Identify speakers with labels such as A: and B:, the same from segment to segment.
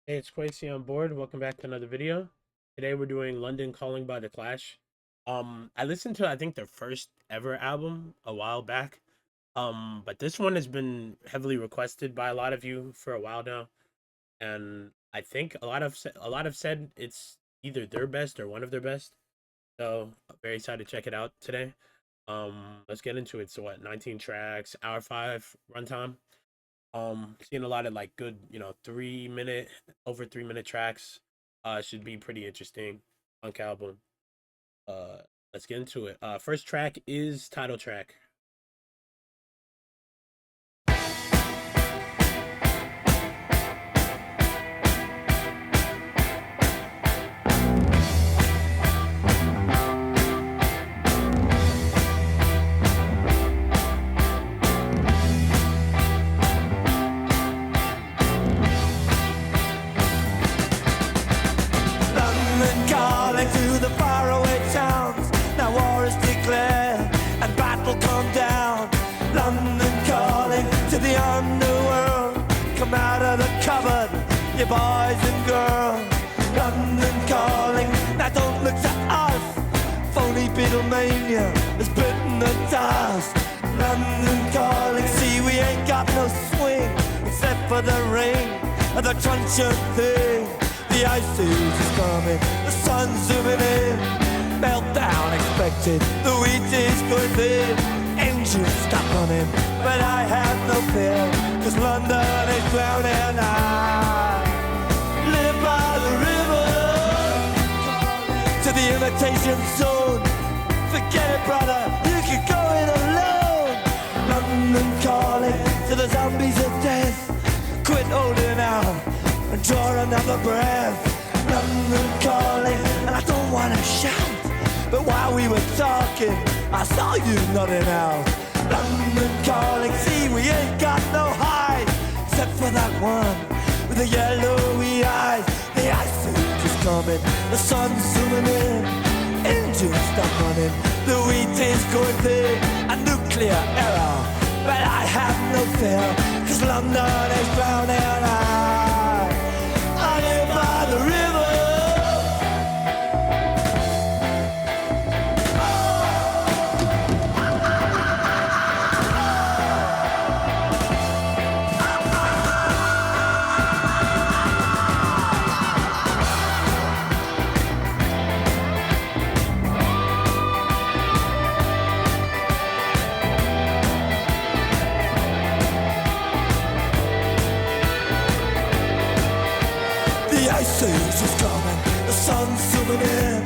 A: Hey, it's Quasi on board. Welcome back to another video. Today we're doing London Calling by The Clash. I listened to I think their first ever album a while back. But this one has been heavily requested by a lot of you for a while now, and I think a lot have said it's either their best or one of their best. So I'm very excited to check it out today. Let's get into it. So what, 19 tracks, hour 5 runtime. Seeing a lot of like good, 3 minute, over 3 minute tracks. Should be pretty interesting. Punk album. Uh, let's get into it. First track is title track.
B: London calling to the faraway towns. Now war is declared and battle come down. London calling to the underworld. Come out of the cupboard, you boys and girls. London calling, now don't look to us. Phony Beatlemania has bitten the dust. London calling, see we ain't got no swing except for the ring and the truncheon thing. The ice age is coming, the sun's zooming in. Meltdown expected, the wheat is going thin. Engines stop running, but I have no fear, cause London is drowning. I live by the river, to the imitation zone. Forget it, brother, you can go it alone. London calling to the zombies of death. Quit holding out and draw another breath. London calling, and I don't wanna shout, but while we were talking, I saw you nodding out. London calling, see we ain't got no hide, except for that one with the yellowy eyes. The ice age is coming, the sun's zooming in. Engines stop running, the wheat is going thin. A nuclear error, but I have no fear, cause London is drowning. I live by the river. The ice age is coming, the sun's zooming in.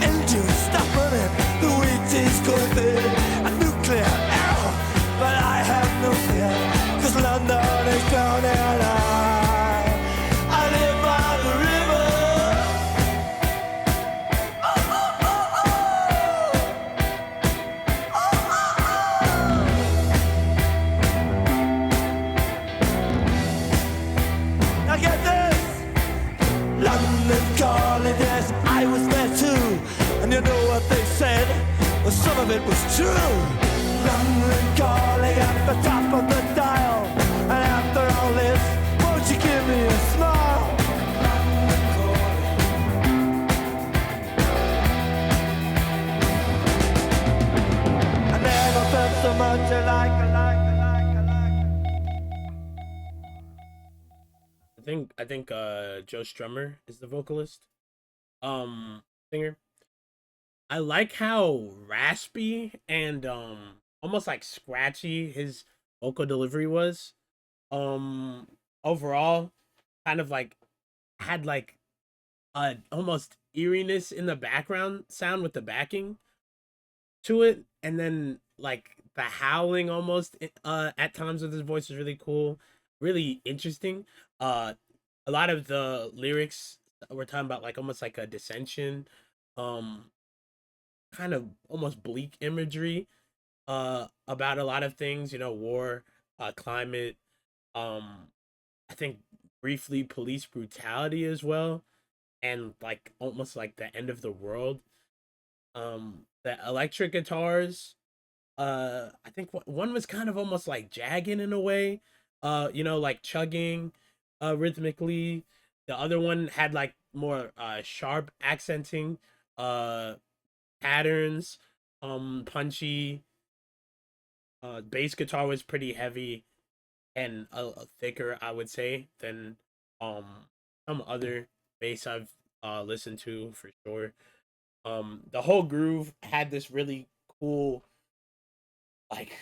B: Engines stop running, the wheat is going thin. A nuclear error, but I have no fear, cause London is drowning. I live by the river. Oh, oh, oh, oh. Oh, oh, oh. Now get this. London calling, yes, I was there too. And you know what they said? Well, some of it was true. London calling at the top of the dial. And after all this, won't you give me a smile? London calling. I never felt so much alike.
A: I think Joe Strummer is the vocalist. Singer. I like how raspy and almost like scratchy his vocal delivery was. Um Overall, kind of like had like a almost eeriness in the background sound with the backing to it, and then like the howling almost at times with his voice is really cool, really interesting. uh a lot of the lyrics we're talking about like almost like a dissension, um kind of almost bleak imagery about a lot of things, war, climate, um I think briefly police brutality as well, and like almost like the end of the world. The electric guitars, I think one was kind of almost like jagging in a way, like chugging rhythmically. The other one had like more sharp accenting, uh patterns, punchy. Bass guitar was pretty heavy and a thicker, I would say, than um some other bass I've listened to for sure. The whole groove had this really cool like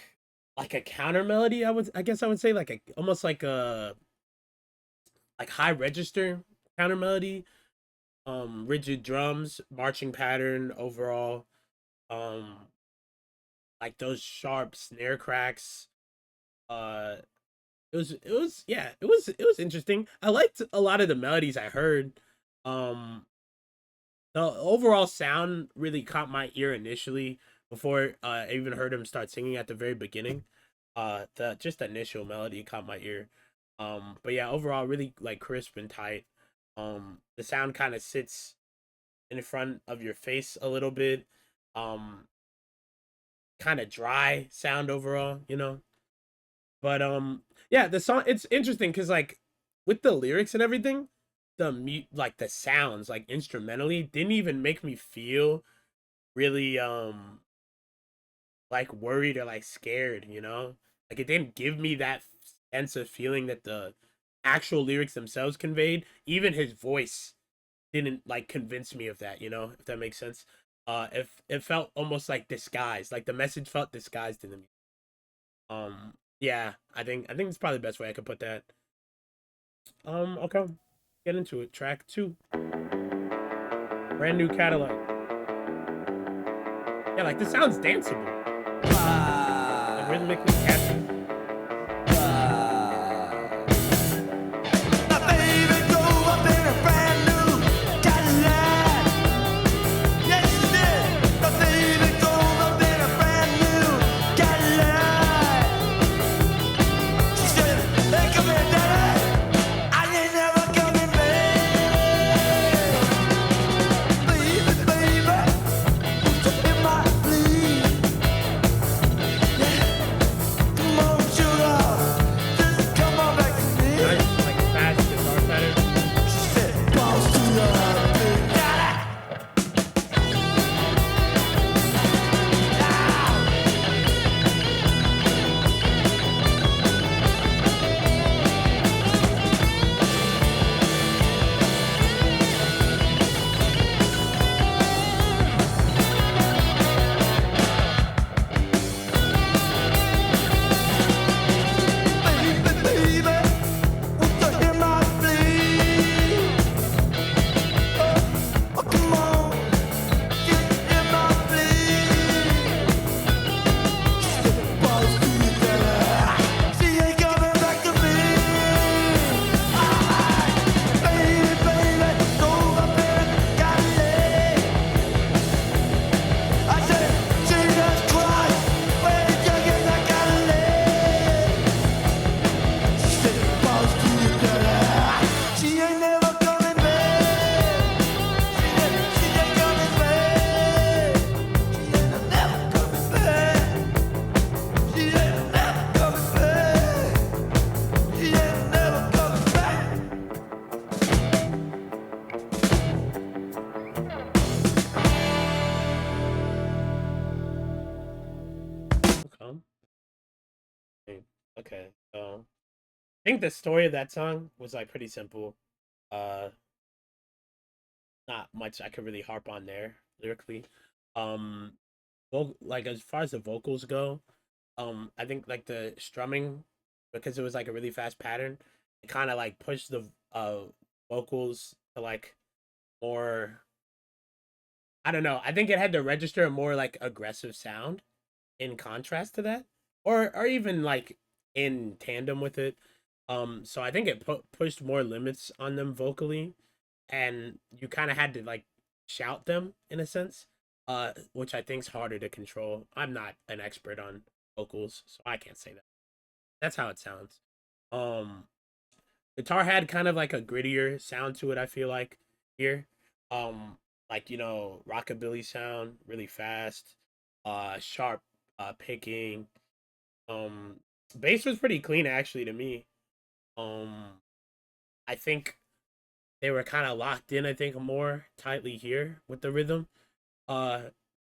A: a counter melody. I guess I would say like a almost like a like high register counter melody. Rigid drums, marching pattern overall. Um, like those sharp snare cracks. Uh, it was interesting. I liked a lot of the melodies I heard. Um, the overall sound really caught my ear initially before I even heard him start singing at the very beginning. The just the initial melody caught my ear. But yeah, overall really like crisp and tight. The sound kind of sits in front of your face a little bit. Um, kind of dry sound overall, you know. But yeah, the song it's interesting because like with the lyrics and everything, like the sounds like instrumentally didn't even make me feel really like worried or like scared, you know? Like it didn't give me that sense of feeling that the actual lyrics themselves conveyed. Even his voice didn't like convince me of that, you know, if that makes sense. If it felt almost like disguised, like the message felt disguised in the music. Yeah, I think it's probably the best way I could put that. Okay, get into it. Track 2, brand new Cadillac. Yeah, like this sounds danceable, like rhythmically catchy.
B: My baby drove up in a brand new Cadillac. Yes, she did. My baby drove up in a brand new Cadillac. She said, "Hey, come here, daddy. I ain't never coming back. Baby, baby, won't you hear my plea? Yeah, come on, sugar, just come on back to me."
A: Nice, like fast guitar pattern.
B: She said, "Boss to the big daddy." Baby, baby, won't you hear my plea? Oh, come on, just hear my plea. She said, "Boss to the daddy." She ain't coming back to me. Baby, baby, drove up in a Cadillac. I said, "Jesus Christ, where did you get that Cadillac?" She said, "Boss to the daddy." She ain't never coming back. She ain't coming back. She ain't never coming back. She ain't never coming back. She ain't never coming back.
A: Okay. Okay. So I think the story of that song was like pretty simple. Uh, not much I could really harp on there lyrically. Um, well, like as far as the vocals go, I think like the strumming because it was like a really fast pattern, it kind of like pushed the vocals to like more. I don't know. I think it had to register a more like aggressive sound in contrast to that, or even like in tandem with it. So I think it pushed more limits on them vocally, and you kind of had to like shout them in a sense, which I think's harder to control. I'm not an expert on vocals, so I can't say that. That's how it sounds. Um, Guitar had kind of like a grittier sound to it. I feel like here, um, like rockabilly sound, really fast, sharp, picking. Um, Bass was pretty clean actually to me. Um, I think they were kind of locked in, I think, more tightly here with the rhythm, uh,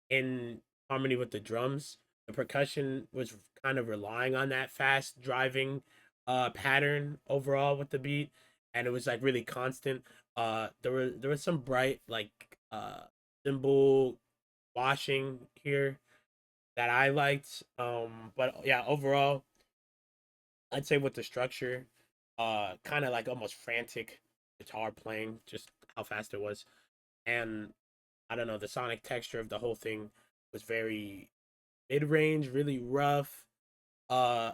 A: in harmony with the drums. The percussion was kind of relying on that fast driving pattern overall with the beat, and it was like really constant. There was some bright like cymbal washing here that I liked. But yeah, overall, I'd say with the structure, kind of like almost frantic guitar playing, just how fast it was, and I don't know, the sonic texture of the whole thing was very mid range, really rough. I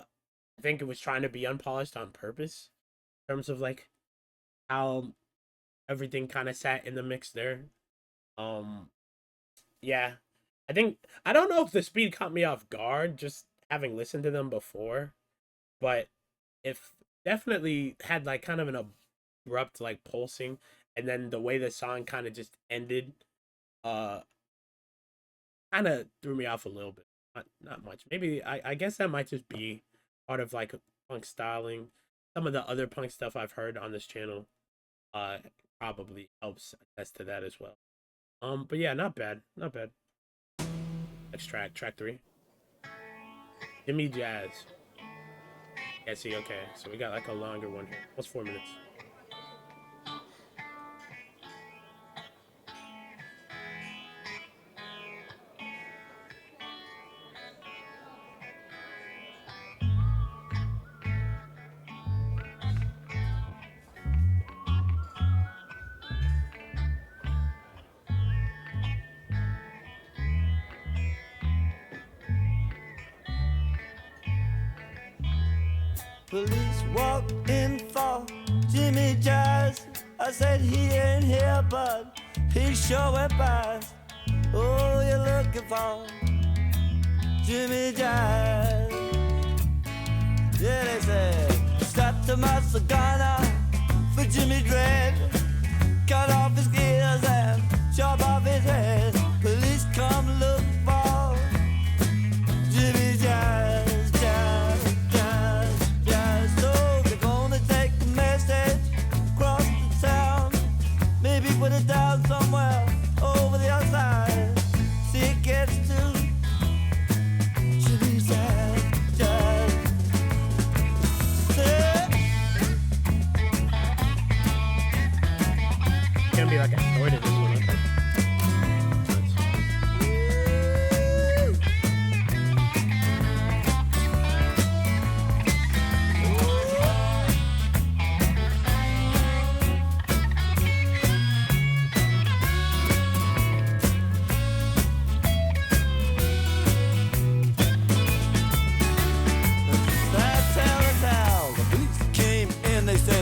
A: think it was trying to be unpolished on purpose in terms of like how everything kind of sat in the mix there. Um, yeah, I think I don't know if the speed caught me off guard just having listened to them before, but if definitely had like kind of an abrupt like pulsing, and then the way the song kind of just ended, uh, kind of threw me off a little bit. Not much. Maybe I guess that might just be part of like punk styling. Some of the other punk stuff I've heard on this channel, uh, probably helps attest to that as well. But yeah, not bad, not bad. Next track, track 3. Jimmy Jazz. Yeah, see, okay, so we got like a longer one here. Almost 4 minutes.
B: Police walked in for Jimmy Jazz. I said he ain't here, but he sure went past. Oh, you're looking for Jimmy Jazz. Yeah, they said, stop the master gunner for Jimmy Dread. Cut off his ears and chop off his head. Police come look for Jimmy Jazz, Jazz, Jazz, Jazz. So they're gonna take the message across the town, maybe put it down somewhere over the other side. See it gets to Jimmy Jazz, Jazz.
A: Gonna be like a story to this one. Okay.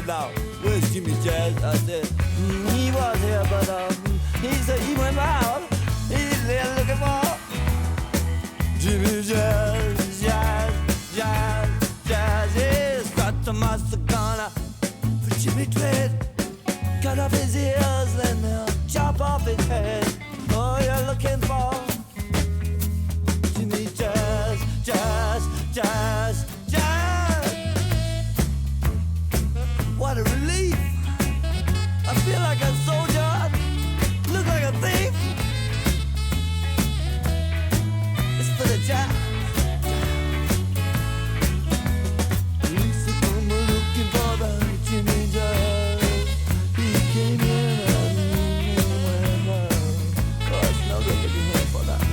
B: Now, where's Jimmy Jazz? I said, he was here, but he said he went out. He's there looking for Jimmy Jazz, Jazz, Jazz, Jazz. He's got the master gunner for Jimmy Dread. Cut off his ears, then they'll chop off his head. Oh, you're looking for Jimmy Jazz, Jazz, Jazz, Jazz. What a relief! I feel like a soldier, look like a thief. It's for the jazz. Police are come looking for the Jimmy Jazz. He came in and went out. Oh, it's no good looking here for that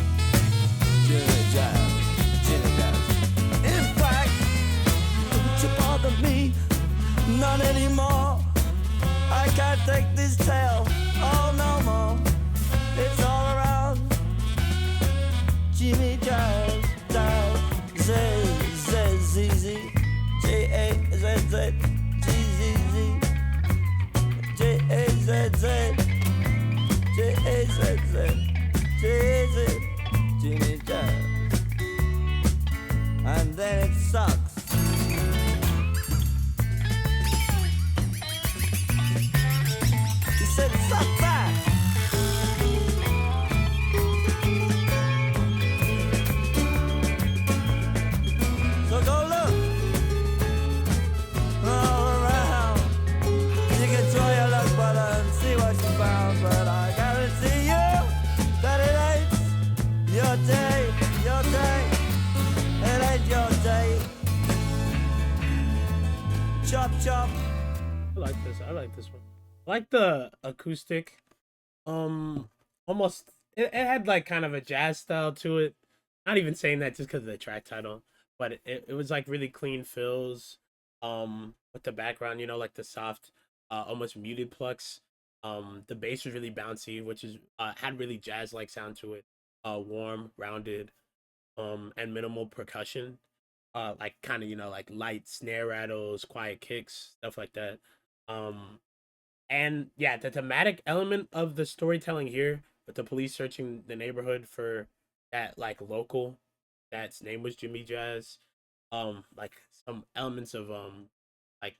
B: Jimmy Jazz, Jimmy Jazz. In fact, don't you bother me. Not anymore. I can't take this tale. Oh, no more. It's all around. Jimmy Jazz, Jazz, Z, Z, Z, Z, J, A, Z, Z, G, Z, Z, J, A, Z, Z, J, A, Z, Z, J, Z, Jimmy Jazz. And then it sucks. Said it sucked back. So go look all around. You can try your luck, but and see what she found, but I guarantee you that it ain't your day, your day. It ain't your day. Chop, chop.
A: I like this. I like this one. I like the acoustic. Almost it had like kind of a jazz style to it. Not even saying that just because of the track title, but it was like really clean fills. With the background, you know, like the soft, almost muted plucks. The bass was really bouncy, which is had really jazz like sound to it. Warm, rounded, and minimal percussion. Like kind of, you know, like light snare rattles, quiet kicks, stuff like that. Um, and yeah, the thematic element of the storytelling here, with the police searching the neighborhood for that like local that's name was Jimmy Jazz. Like some elements of like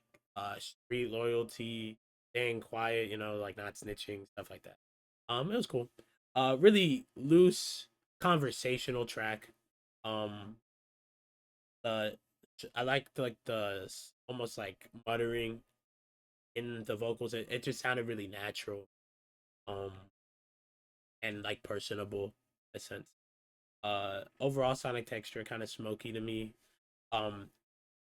A: street loyalty, staying quiet, you know, like not snitching, stuff like that. It was cool. Really loose conversational track. Um, the I like like the almost like muttering in the vocals. It just sounded really natural. Um, and like personable in a sense. Overall sonic texture kind of smoky to me. Um,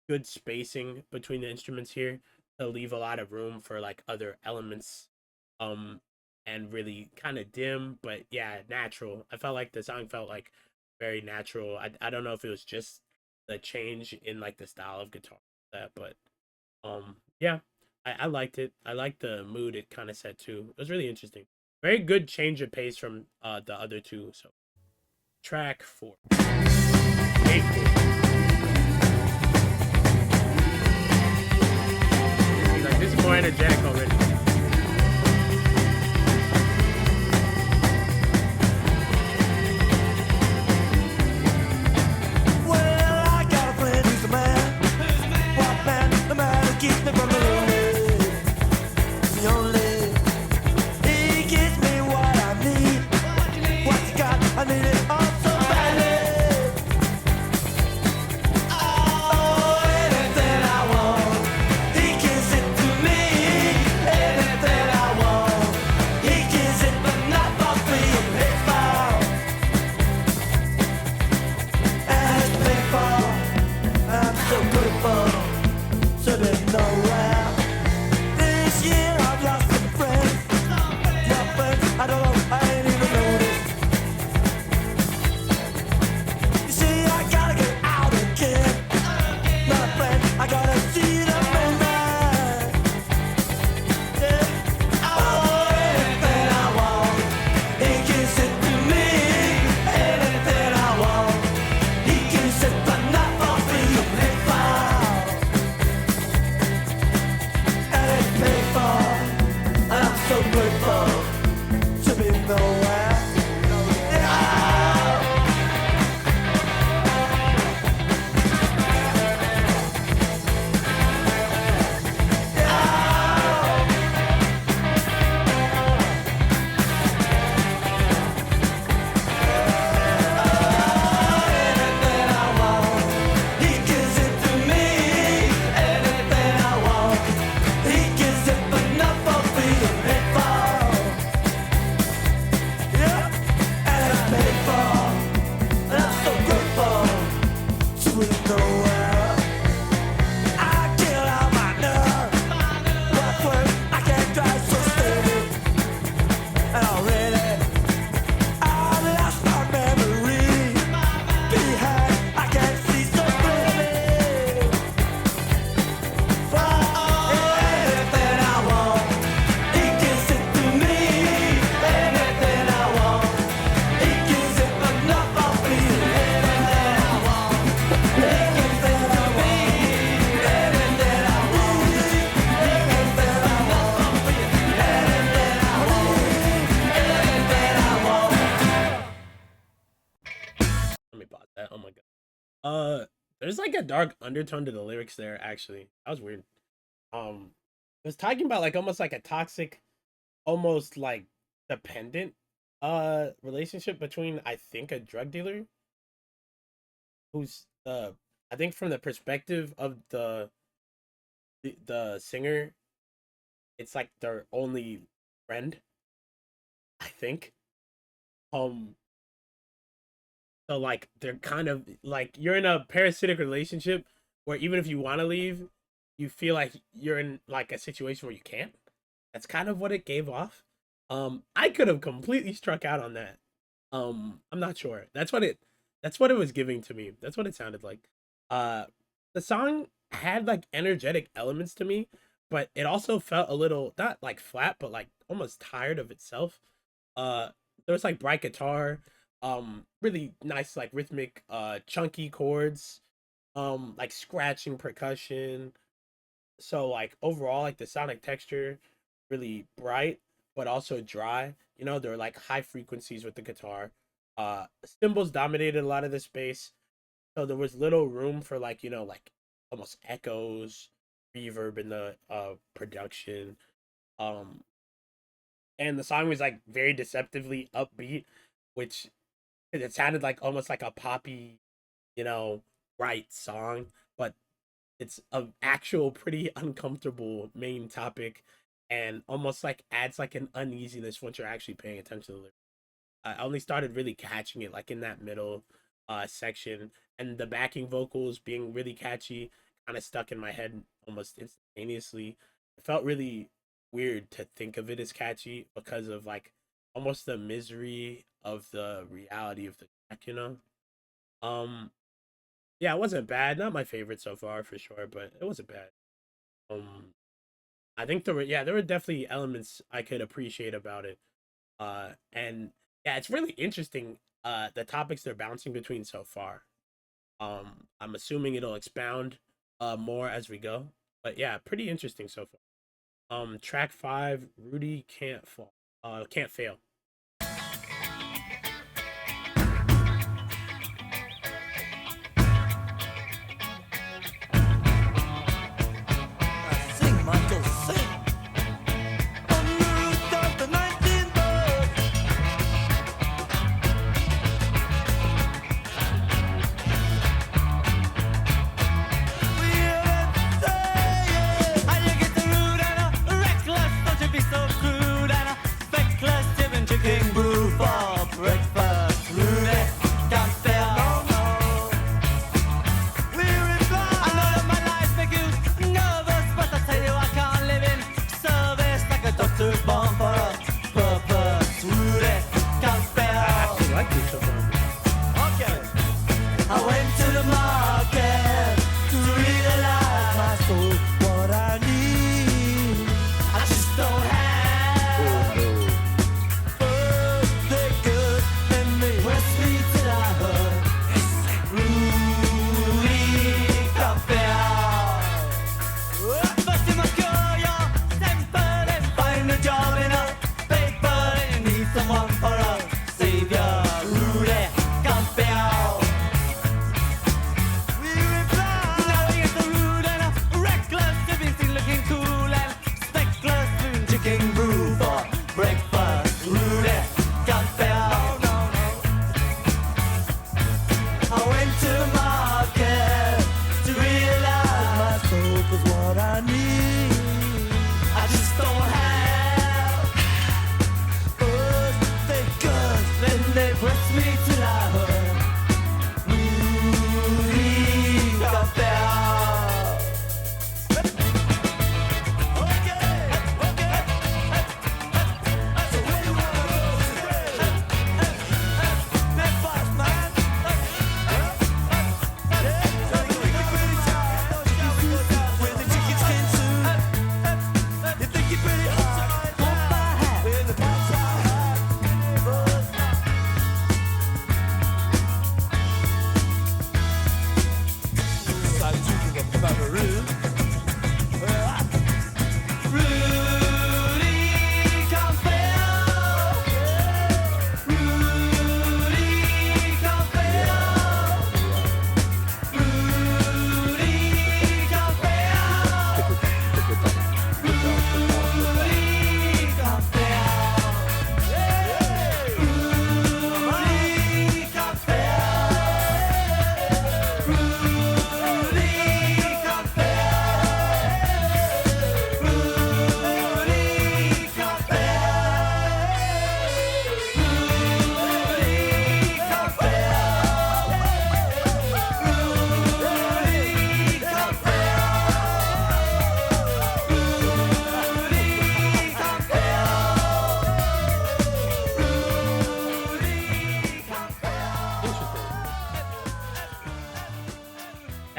A: good spacing between the instruments here to leave a lot of room for like other elements. Um, and really kind of dim, but yeah, natural. I felt like the song felt like very natural. I don't know if it was just the change in like the style of guitar that, but yeah, I liked it. I liked the mood it kind of set too. It was really interesting. Very good change of pace from the other two. So track 4. Hateful. He's like, this is more energetic already.
B: Well, I got a friend who's a man. What man? The man who keeps me from the lonely. The only. He gives me what I need. What you got? I need it all so badly. Oh, anything I want, he gives it to me. Anything I want, he gives it, but not for free. It's foul and it's painful. I'm so grateful to be nowhere. This year I've lost some friends. Nothing, I don't know, I ain't even noticed. You see, I gotta get out again. My friend, I gotta see the moonlight. Yeah. Oh, anything I want, he gives it to me. Anything I want, he gives it, but not for free. It's foul and it's painful, and I'm so grateful to be nowhere. Yeah. Anything I want, he gives it to me. Anything I want, he gives it, but not for free. It's foul, yeah, and it's painful, and I'm so grateful to be nowhere. I kill out my nerve. What work? I can't drive so steady, and already I lost my memory. Behind, I can't see so clearly. Oh, anything I want, he gives it to me. Anything I want, he gives it, but not for free. Anything I want, he gives it to me. Anything I want, he gives it, but not for free. Anything I want, anything I want.
A: Let me pause that. Oh my god. There's like a dark undertone to the lyrics there. Actually, that was weird. It was talking about like almost like a toxic, almost like dependent, relationship between I think a drug dealer who's I think from the perspective of the singer, it's like their only friend, I think. Um, so like they're kind of like you're in a parasitic relationship where even if you want to leave, you feel like you're in like a situation where you can't. That's kind of what it gave off. I could have completely struck out on that. I'm not sure. That's what it was giving to me. That's what it sounded like. Uh the song had like energetic elements to me, but it also felt a little not like flat, but like almost tired of itself. Uh there was like bright guitar, really nice like rhythmic chunky chords, like scratching percussion. So like overall like the sonic texture really bright but also dry. There were like high frequencies with the guitar. Cymbals dominated a lot of the space, so there was little room for like like almost echoes, reverb in the production. Um and the song was like very deceptively upbeat, which it sounded like almost like a poppy, you know, bright song, but it's a actual pretty uncomfortable main topic and almost like adds like an uneasiness once you're actually paying attention to the lyrics. I only started really catching it like in that middle section, and the backing vocals being really catchy kind of stuck in my head almost instantaneously. It felt really weird to think of it as catchy because of like almost the misery of the reality of the track. Um yeah, it wasn't bad. Not my favorite so far for sure, but it wasn't bad. Um I think there were definitely elements I could appreciate about it. And yeah, it's really interesting the topics they're bouncing between so far. I'm assuming it'll expound more as we go. But yeah, pretty interesting so far. Track 5, Rudie can't fail.
B: Sing, Michael, sing. On the route of the 19th bird. We hear them say, how you get the rude and a reckless, don't you be so crude and a feckless, you've drinking brew for breakfast. Rudy, can't fail. No. We reply, I know that my life make you nervous, but I tell you I can't live in service like a doctor's born for a purpose. Rudy, can't
A: I
B: fail.
A: actually like this so far.
B: Okay. I went to the market to realize my soul, what I need. I just don't have. Birthday good, and they press me till I hurt. Rudy can't fail. First you must cure your temper, then find a job in a paper, and you need someone for a savior. Rudy can't fail. We reply, now he gets the rude and a reckless, if he's still looking cool and speckless, spoon chicken brew for breakfast. Rudy can't fail. No. I went to the market to realize my soul was what I need. I just don't have. Birthday girls, then they press me till I hurt. Rudy got there. Okay.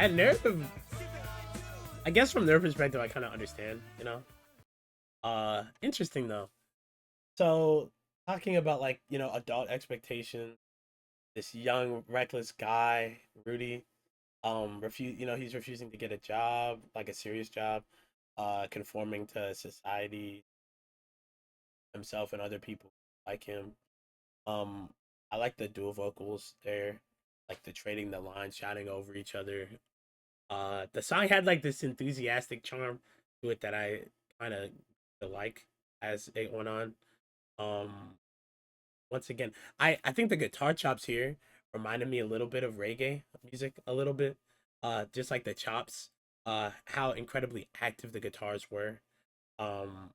A: that narrative, I guess from their perspective, I kind of understand, you know. Interesting though. So talking about like, you know, adult expectations, this young reckless guy, Rudie, he's refusing to get a job, like a serious job, conforming to society, himself and other people like him. Um, I like the dual vocals there, like the trading the lines, shouting over each other. The song had like this enthusiastic charm to it that I kind of like as it went on. Um, Once again, I think the guitar chops here reminded me a little bit of reggae music, a little bit. Just like the chops, how incredibly active the guitars were. Um,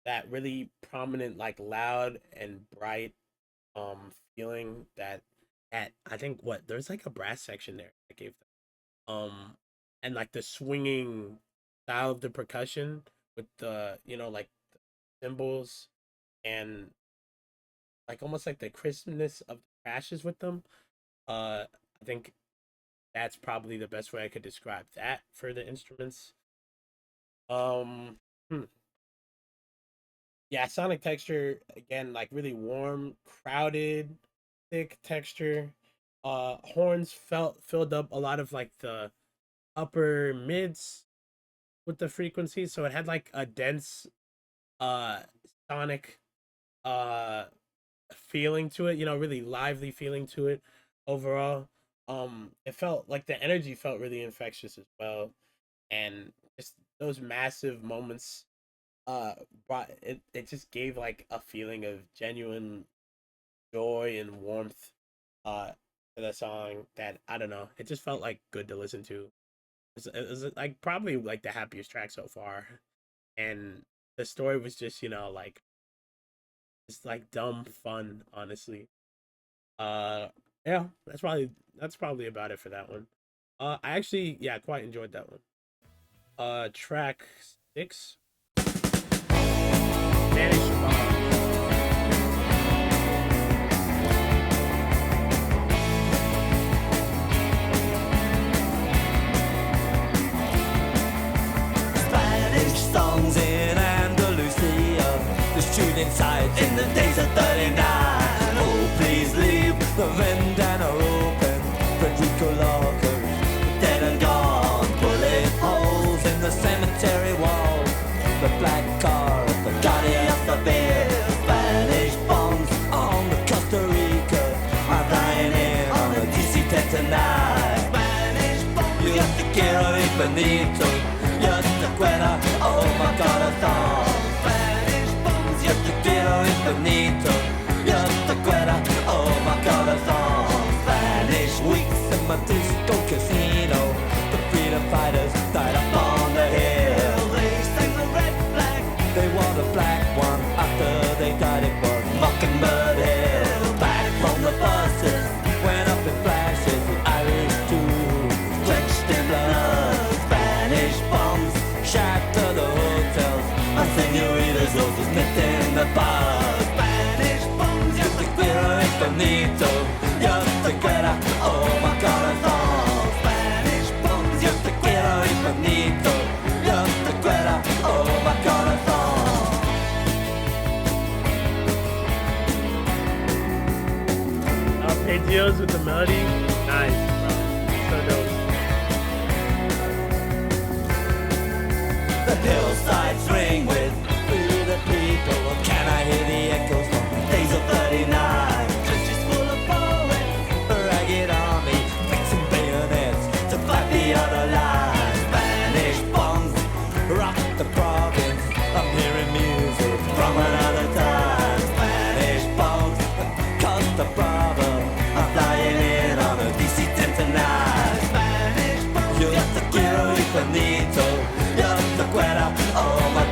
A: that really prominent, like loud and bright, feeling that at I think what there's like a brass section there that gave them. And like the swinging style of the percussion with the, you know, like the cymbals and like almost like the crispness of the crashes with them. I think that's probably the best way I could describe that for the instruments. Um, hmm. Yeah, sonic texture again, like really warm, crowded, thick texture. Horns felt filled up a lot of like the upper mids with the frequency, so it had like a dense uh sonic uh feeling to it, you know, really lively feeling to it overall. It felt like the energy felt really infectious as well, and just those massive moments brought it just gave like a feeling of genuine joy and warmth to the song that I don't know, it just felt like good to listen to. It was like probably like the happiest track so far, and the story was just, you know, like it's like dumb fun, honestly. Uh, yeah, that's probably about it for that one. I actually, yeah, quite enjoyed that one. Track 6, Spanish Bomb.
B: Spanish songs in Andalusia, the shooting sides in the days of 39. Oh, please leave the vendana open. Federico Lockers, dead and gone. Bullet holes in the cemetery wall. The black car, the guardian of the beer. Spanish bombs on the Costa Rica are flying in on the DC-10 tonight. Spanish bombs, yo te quiero infinito, yo te quiero, oh my corazón. Spanish bombs, yo te quiero infinito, yo te quiero, oh my corazón. Spanish weeks in my disco casino, the freedom fighters died up on the hill. They sang the red flag, they wore the black one after they died. It was Mockingbird Hill. Back from the buses, went up in flashes with Irish too, drenched in blood. Spanish bombs shatter the hotels, my senoritas also sniffed in the bar. Spanish bombs, yo te quiero infinito, yo te quiero, oh my corazón. Spanish bombs, yo te quiero infinito, yo te quiero, oh my corazón.
A: Arpeggios with the melody, nice, bro. So dope.
B: The hillsides ring with "Free the people." Can I hear the echoes from the days of 39? Trenches full of poets, a ragged army, fixing bayonets to fight the other line. Spanish bombs rock the province. I'm hearing music from another time. Spanish bombs Costa Brava. I'm flying in on a DC-10 tonight. Spanish bombs, yo te quiero infinito, yo te quiero, oh my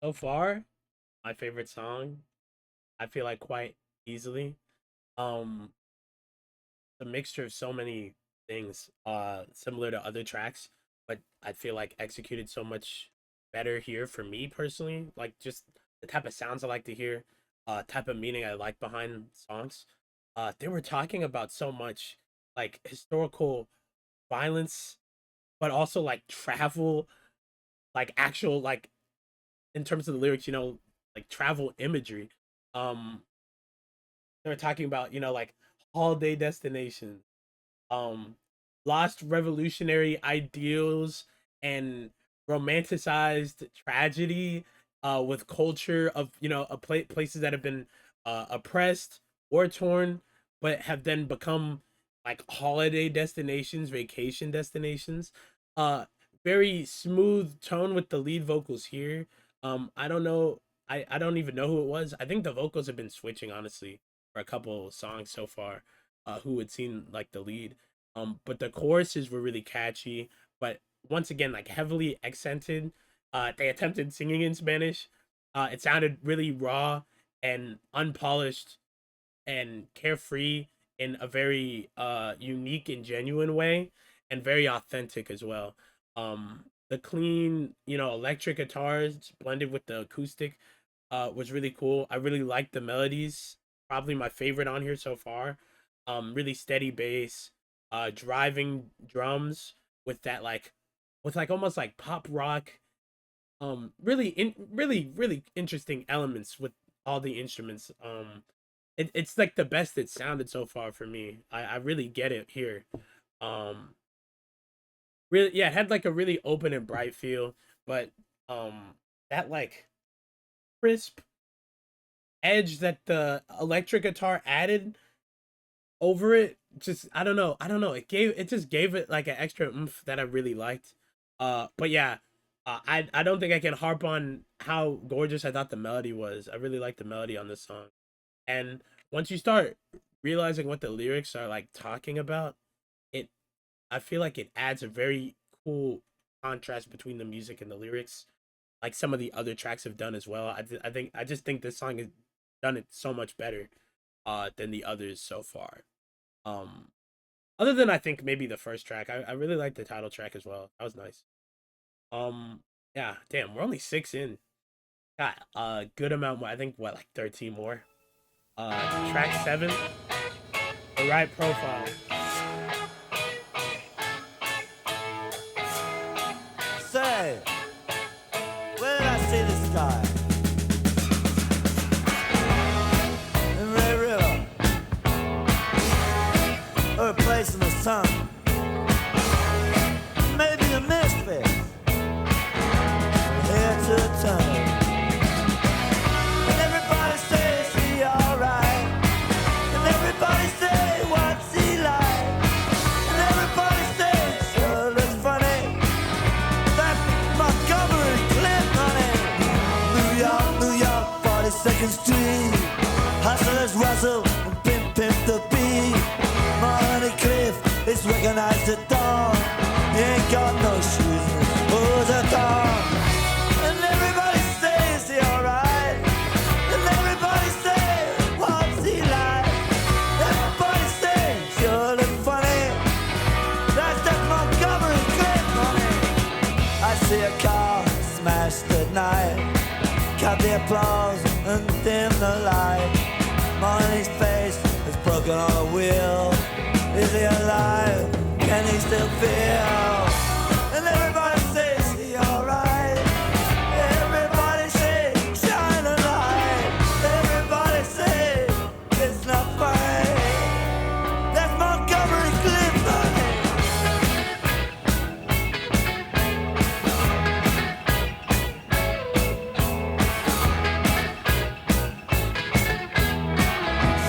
A: So far, my favorite song, I feel like quite easily. Um, the mixture of so many things, similar to other tracks, but I feel like executed so much better here for me personally. Like just the type of sounds I like to hear, type of meaning I like behind songs. They were talking about so much like historical violence, but also like travel, like actual like in terms of the lyrics, like travel imagery. Um, they were talking about like holiday destinations, um lost revolutionary ideals and romanticized tragedy, with culture of places that have been oppressed, war torn, but have then become like holiday destinations, vacation destinations. uh Very smooth tone with the lead vocals here. I don't know, I don't even know who it was. I think the vocals have been switching honestly for a couple songs so far, who had seen like the lead. But the choruses were really catchy, but once again, like heavily accented. They attempted singing in Spanish. It sounded really raw and unpolished and carefree in a very unique and genuine way, and very authentic as well. The clean, electric guitars blended with the acoustic was really cool. I really liked the melodies. Probably my favorite on here so far. Really steady bass, driving drums with that with like almost like pop rock. Really interesting elements with all the instruments. It's like the best it sounded so far for me. I really get it here. Um, really, yeah, it had like a really open and bright feel, but that like crisp edge that the electric guitar added over it, just I don't know, it just gave it like an extra oomph that I really liked. But yeah, I don't think I can harp on how gorgeous I thought the melody was. I really like the melody on this song. And once you start realizing what the lyrics are like talking about, it I feel like it adds a very cool contrast between the music and the lyrics, like some of the other tracks have done as well. I just think this song has done it so much better than the others so far. Um, Other than I think maybe the first track, I really like the title track as well. That was nice. Um, yeah, damn, we're only 6 in. Got a good amount more. I think what, like 13 more. Track 7, the right profile.
B: Say, where did I see this guy? In Red River, or a place in the sun. Maybe a misfit, here to turn. And everybody says he alright, and everybody say what's he like, and everybody says sure looks funny. That Montgomery Cliff, honey. New York, 42nd Street. Hustlers rustle and pimp the beat. Money Cliff is recognized at dawn. He ain't got no shoes and his clothes are gone. And everybody says he alright, and everybody says what's he like. Everybody says sure look funny. That's that Montgomery Cliff, honey. I see a car smashed at night. Cut the applause and dim the light. Money's face is broken on a wheel. Is he alive? Can he still feel? And everybody says he alright. Everybody says shine a light. Everybody says it's not funny. That's Montgomery Cliff, honey.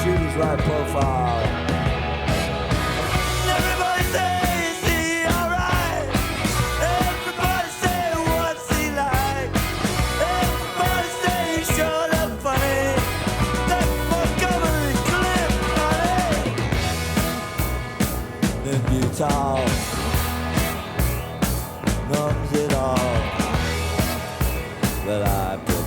B: Shoot his right profile. Everybody says he alright. Everybody say what's he like. Everybody say he sure look funny. That's Montgomery Cliff, honey. Then Utah numbs it all. But I put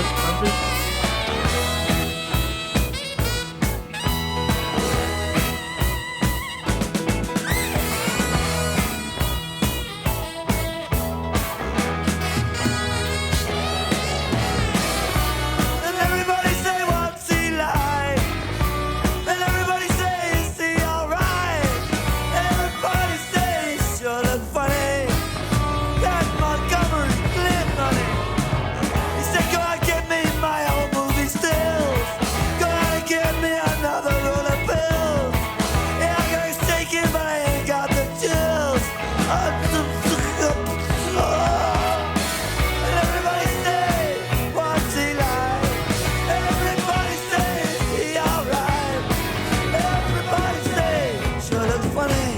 A: Push Pumpers.
B: And everybody say what's he like? And everybody say is he alright? Everybody say he sure look funny. That Montgomery Clint money. He said go and get me my old movie stills. Go and get me another roll of pills. Yeah, I got a shaking but I ain't got the chills. And everybody say what's he like? Everybody say is he alright? Everybody say sure looks funny.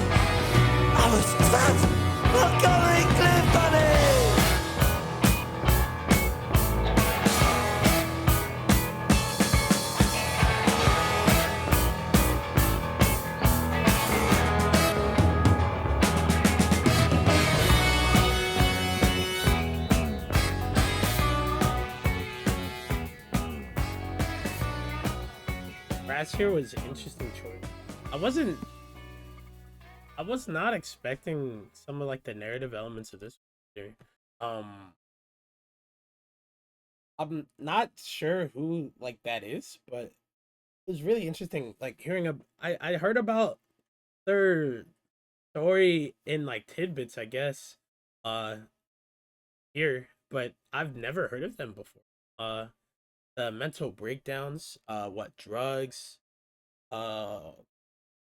B: I was fat, Montgomery Clint funny.
A: Brass here was an interesting choice. I was not expecting some of like the narrative elements of this here. I'm not sure who like that is, but it was really interesting. Like hearing I heard about their story in like tidbits, I guess, uh, here, but I've never heard of them before. The mental breakdowns, what drugs, uh,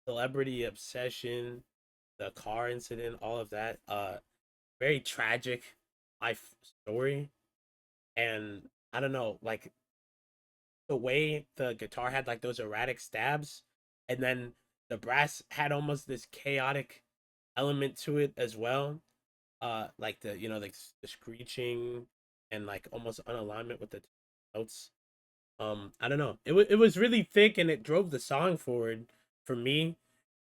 A: celebrity obsession, the car incident, all of that. Very tragic life story, and I don't know, like the way the guitar had like those erratic stabs, and then the brass had almost this chaotic element to it as well. Like the like the screeching and like almost unalignment with the notes. I don't know. It was really thick and it drove the song forward for me,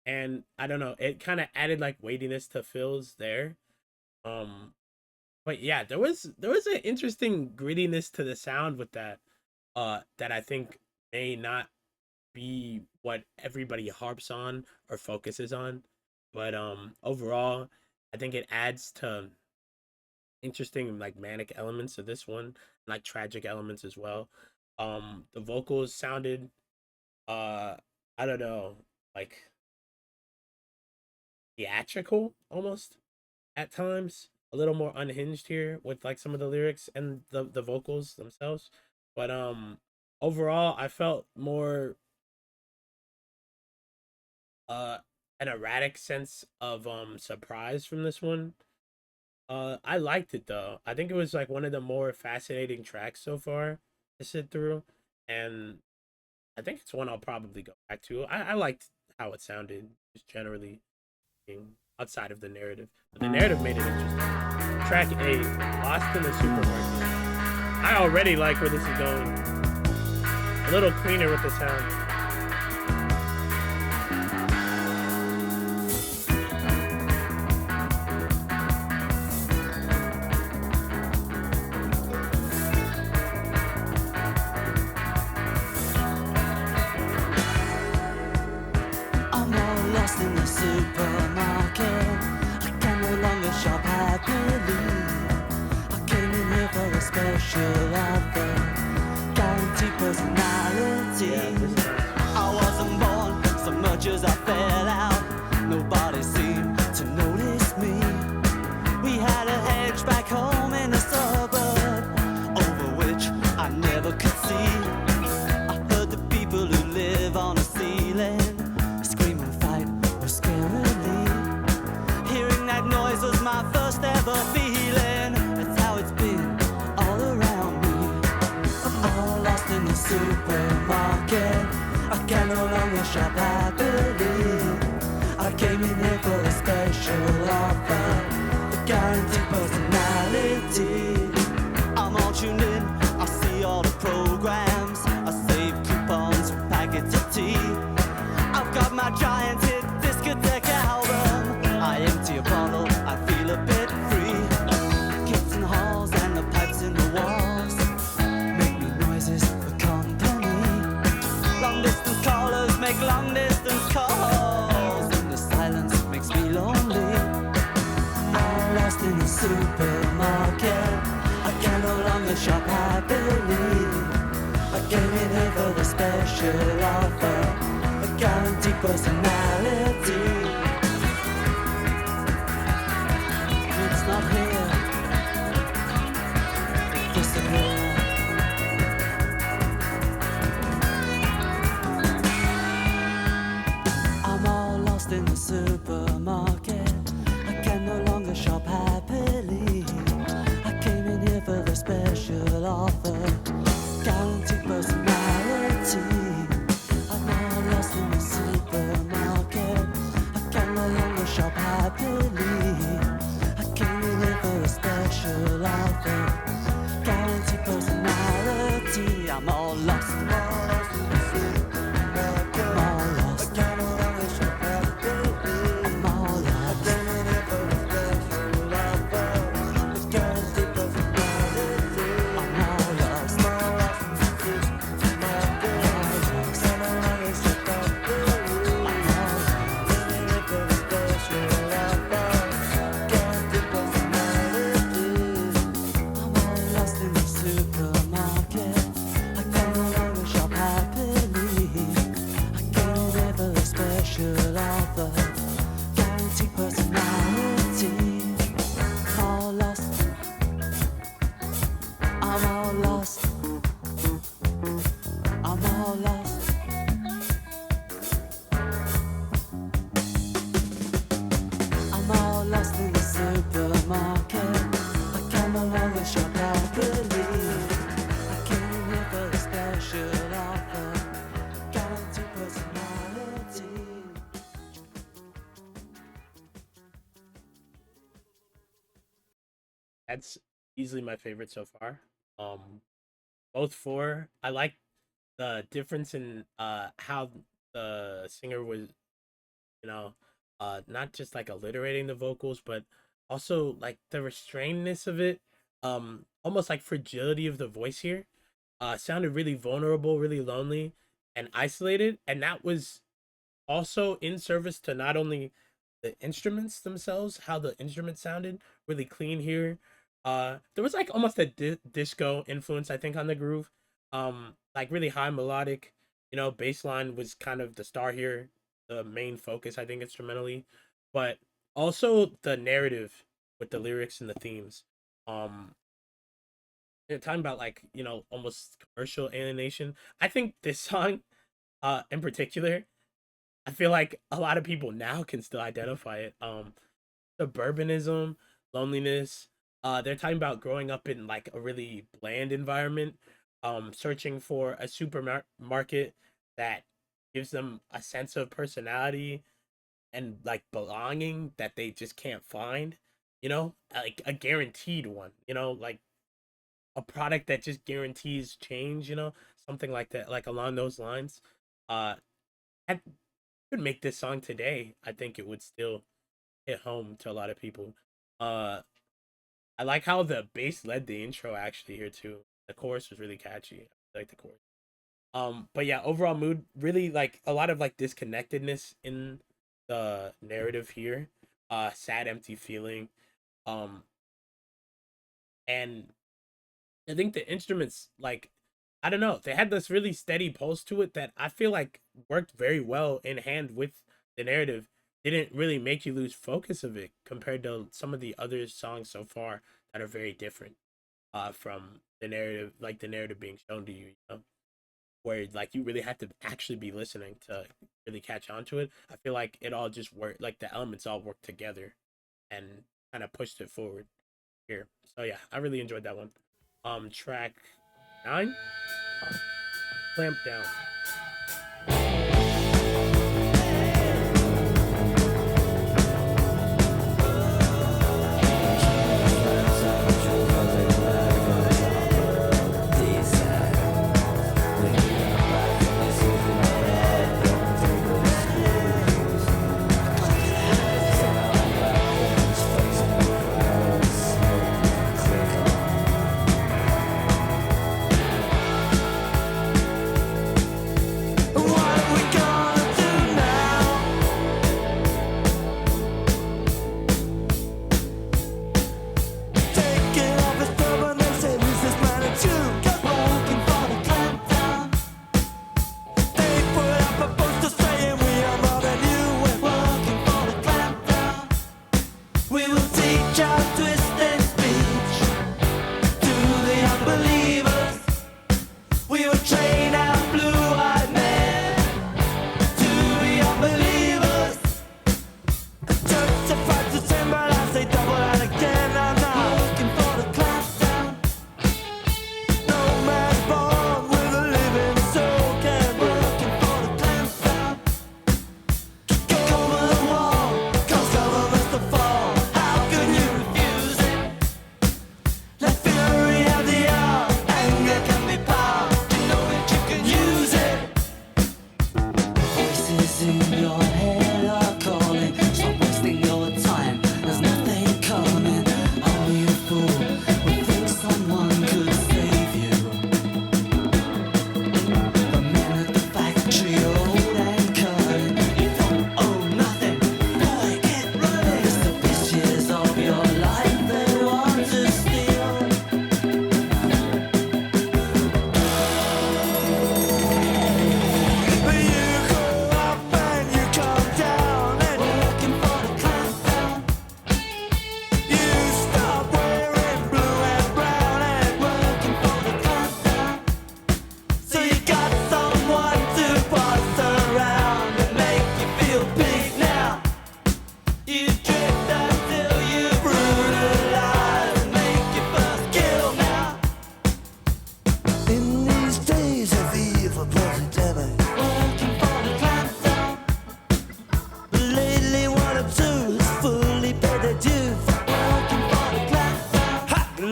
A: and I don't know. It kind of added like weightiness to Phil's there. Um, but yeah, there was an interesting grittiness to the sound with that. That I think may not be what everybody harps on or focuses on, but overall, I think it adds to interesting like manic elements of this one, like tragic elements as well. The vocals sounded uh I don't know, like theatrical almost at times, a little more unhinged here with like some of the lyrics and the vocals themselves. But overall I felt more uh an erratic sense of surprise from this one. I liked it though. I think it was like one of the more fascinating tracks so far to sit through, and I think it's one I'll probably go back to. I liked how it sounded, just generally speaking, outside of the narrative. But the narrative made it interesting. Track 8, Lost in the Supermarket. I already like where this is going. A little cleaner with the sound.
B: I'm all lost in the supermarket. I can no longer shop happily. I came in here for a special offer, guaranteed personality. I wasn't born so much as I fell out. Nobody seemed to notice me. We had a hedge back home in the suburb, over which I never could see. I heard the people who live on the ceiling scream and fight or scarily. Hearing that noise was my first ever feeling. That's how it's been all around me. I'm all lost in the supermarket. I can no longer shop happily. I came in here for a special offer, a guaranteed personality. I'm all tuned in, I see all the programs. I save coupons for packets of tea. I've got my giant hit discotheque album. I empty a bottle, I feel a bit free. Kids in the halls and the pipes in the walls make supermarket. I can no longer shop happily. I came in here for the special offer, a guaranteed personality. It's not here, it disappeared. I'm all lost in the supermarket. I can no longer shop happily. I came in here for the special offer, guaranteed personality. I'm all lost in the supermarket. I can no longer shop happily. I came in here for a special offer, guaranteed personality. I'm all lost. I'm all lost in the supermarket. I'm all lost. I can no longer shop happily. I'm all lost. I came in here for a special offer, with guaranteed personality. I'm all lost. I'm all lost in the supermarket. I can no longer shop happily. I'm all lost. Came in here for a special offer, guaranteed personality. I'm all lost in the supermarket. I can no longer shop happily. I came here for a special offer, guaranteed personality. I'm all lost. I'm all lost. I'm all lost. I'm all lost in the supermarket. I can no longer shop happily. I came here for a special offer, guaranteed personality.
A: That's easily my favorite so far. Both four. I like the difference in how the singer was, you know, not just like alliterating the vocals, but also like the restrainedness of it. Almost like fragility of the voice here. Sounded really vulnerable, really lonely, and isolated, and that was also in service to not only the instruments themselves, how the instruments sounded really clean here. There was like almost a disco influence, I think, on the groove. Like really high melodic, bass line was kind of the star here, the main focus, I think, instrumentally, but also the narrative with the lyrics and the themes. They're talking about like, almost commercial alienation. I think this song, in particular, I feel like a lot of people now can still identify it. Suburbanism, loneliness. They're talking about growing up in like a really bland environment, searching for a supermarket that gives them a sense of personality and like belonging that they just can't find, like a guaranteed one, like a product that just guarantees change, something like that, like along those lines. I could make this song today. I think it would still hit home to a lot of people. I like how the bass led the intro actually here too. The chorus was really catchy. I like the chorus. But yeah, overall mood, really like a lot of like disconnectedness in the narrative here. Sad, empty feeling. And I think the instruments, like, I don't know, they had this really steady pulse to it that I feel like worked very well in hand with the narrative. Didn't really make you lose focus of it compared to some of the other songs so far that are very different from the narrative, like the narrative being shown to you, where like you really have to actually be listening to really catch on to it. I feel like it all just worked, like the elements all worked together and kind of pushed it forward here. So yeah, I really enjoyed that one. Track 9, Clampdown.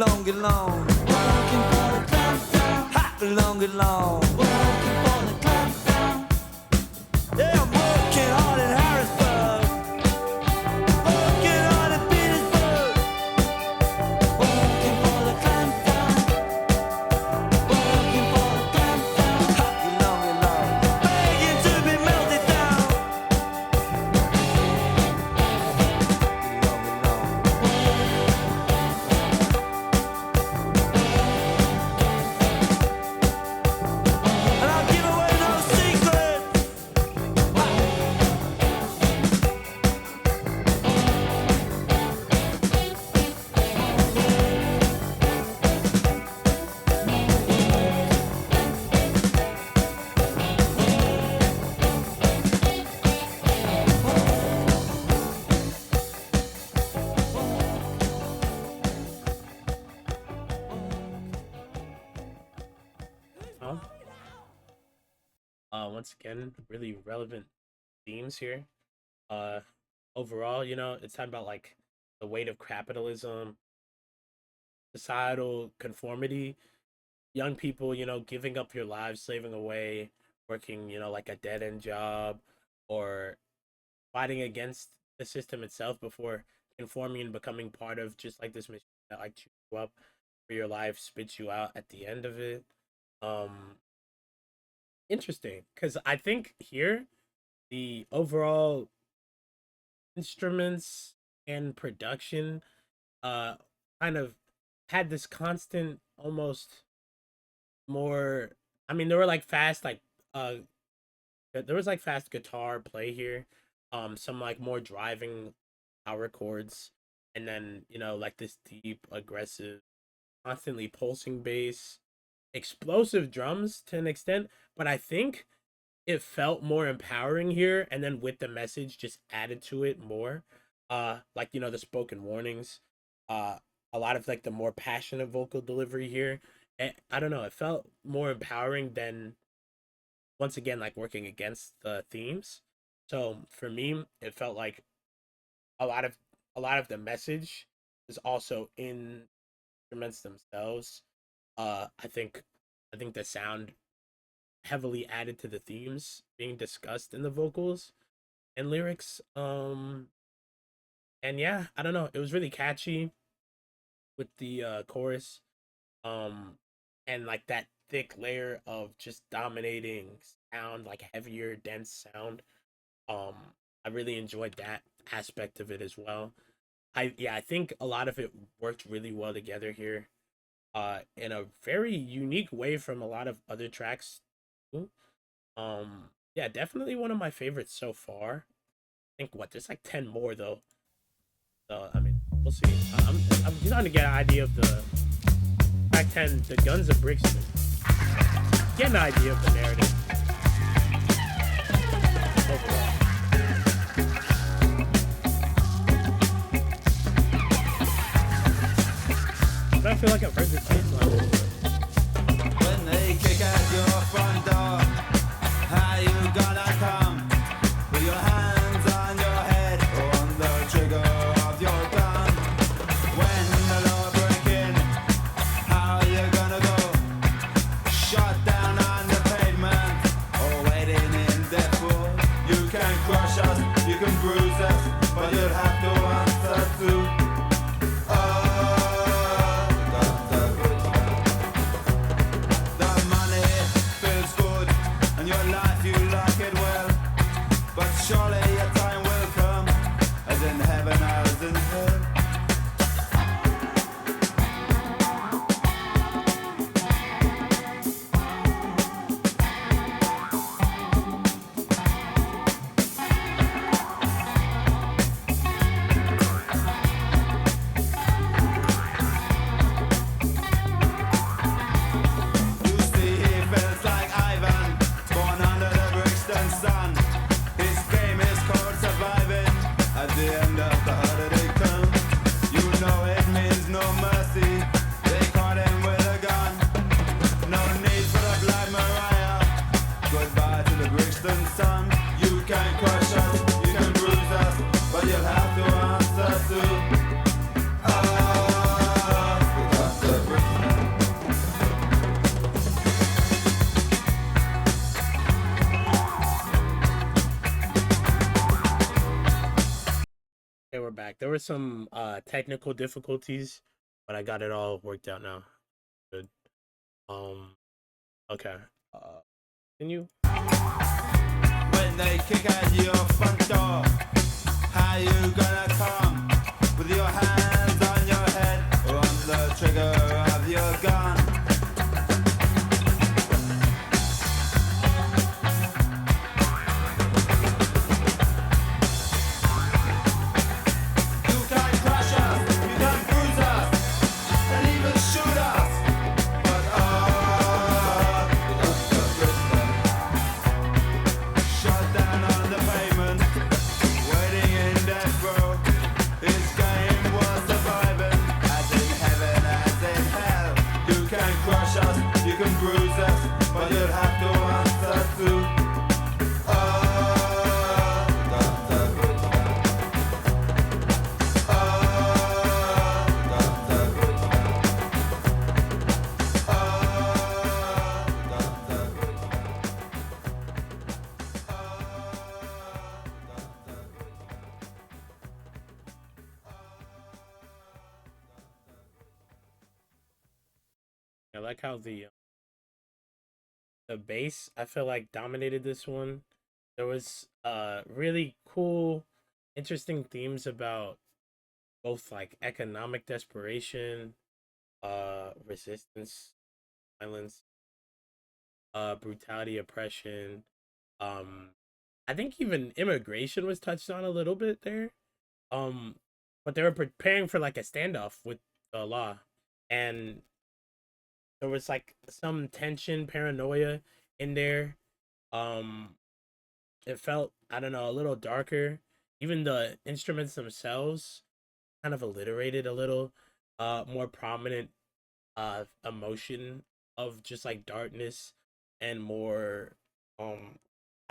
B: belong alone. Working for the Clampdown. I belong alone. Working for the Clampdown. Yeah, I'm working hard in Harrisburg. Working hard in Petersburg. Working for the Clampdown. Working for the Clampdown. I belong alone. Begging to be melted down. Belong alone. And I'll give away no secrets.
A: Huh? Once again, really relevant themes here. Uh, Overall, you know, it's talking about like the weight of capitalism, societal conformity, young people, you know, giving up your lives, slaving away, working, you know, like a dead end job, or fighting against the system itself before conforming and becoming part of just like this machine that like chews you up for your life, spits you out at the end of it. Um, Interesting, because I think here the overall instruments and production uh kind of had this constant almost more, I mean there were like fast like uh there was like fast guitar play here, some like more driving power chords, and then you know like this deep aggressive constantly pulsing bass, explosive drums to an extent, but I think it felt more empowering here, and then with the message just added to it more. Like you know the spoken warnings, uh a lot of like the more passionate vocal delivery here. I don't know, it felt more empowering than once again like working against the themes. So for me it felt like a lot of the message is also in instruments themselves. I think the sound heavily added to the themes being discussed in the vocals and lyrics. And yeah, I don't know, it was really catchy with the chorus, um and like that thick layer of just dominating sound, like heavier dense sound. um I really enjoyed that aspect of it as well. I think a lot of it worked really well together here, in a very unique way from a lot of other tracks too. Yeah, definitely one of my favorites so far. I think what there's like 10 more though. So I mean, we'll see. I'm trying to get an idea of the track 10, the Guns of Brixton. Get an idea of the narrative overall. But I feel like I've heard this bass line.
B: When they kick at your front door, how you gonna come? With your hands on your head or on the trigger of your gun? When the law break in, how you gonna go? Shot down on the pavement or waiting in death row? You can crush us, you can bruise us, but you'll have to answer to. The money feels good, and your life you like it well.
A: There were some technical difficulties, but I got it all worked out now. Good. Um. Okay. Continue.
B: When they kick at your front door, how you gonna come? With your hands on your head or on the trigger of your gun? You can't crush us, you can't bruise us, and even shoot us. But Brixton, shot down on the pavement, waiting in death row. His game was surviving, as in heaven, as in hell. You can crush us, you can bruise us, but you'll have to answer to. Oh, Dr. Brixton. Oh, Dr. Brixton. Oh, Dr. Brixton.
A: I like how the bass, I feel like, dominated this one. There was really cool, interesting themes about both like economic desperation, resistance, violence, brutality, oppression. I think even immigration was touched on a little bit there. But they were preparing for like a standoff with the law, and there was like some tension, paranoia in there. It felt, I don't know, a little darker. Even the instruments themselves kind of alliterated a little, more prominent emotion of just like darkness and more I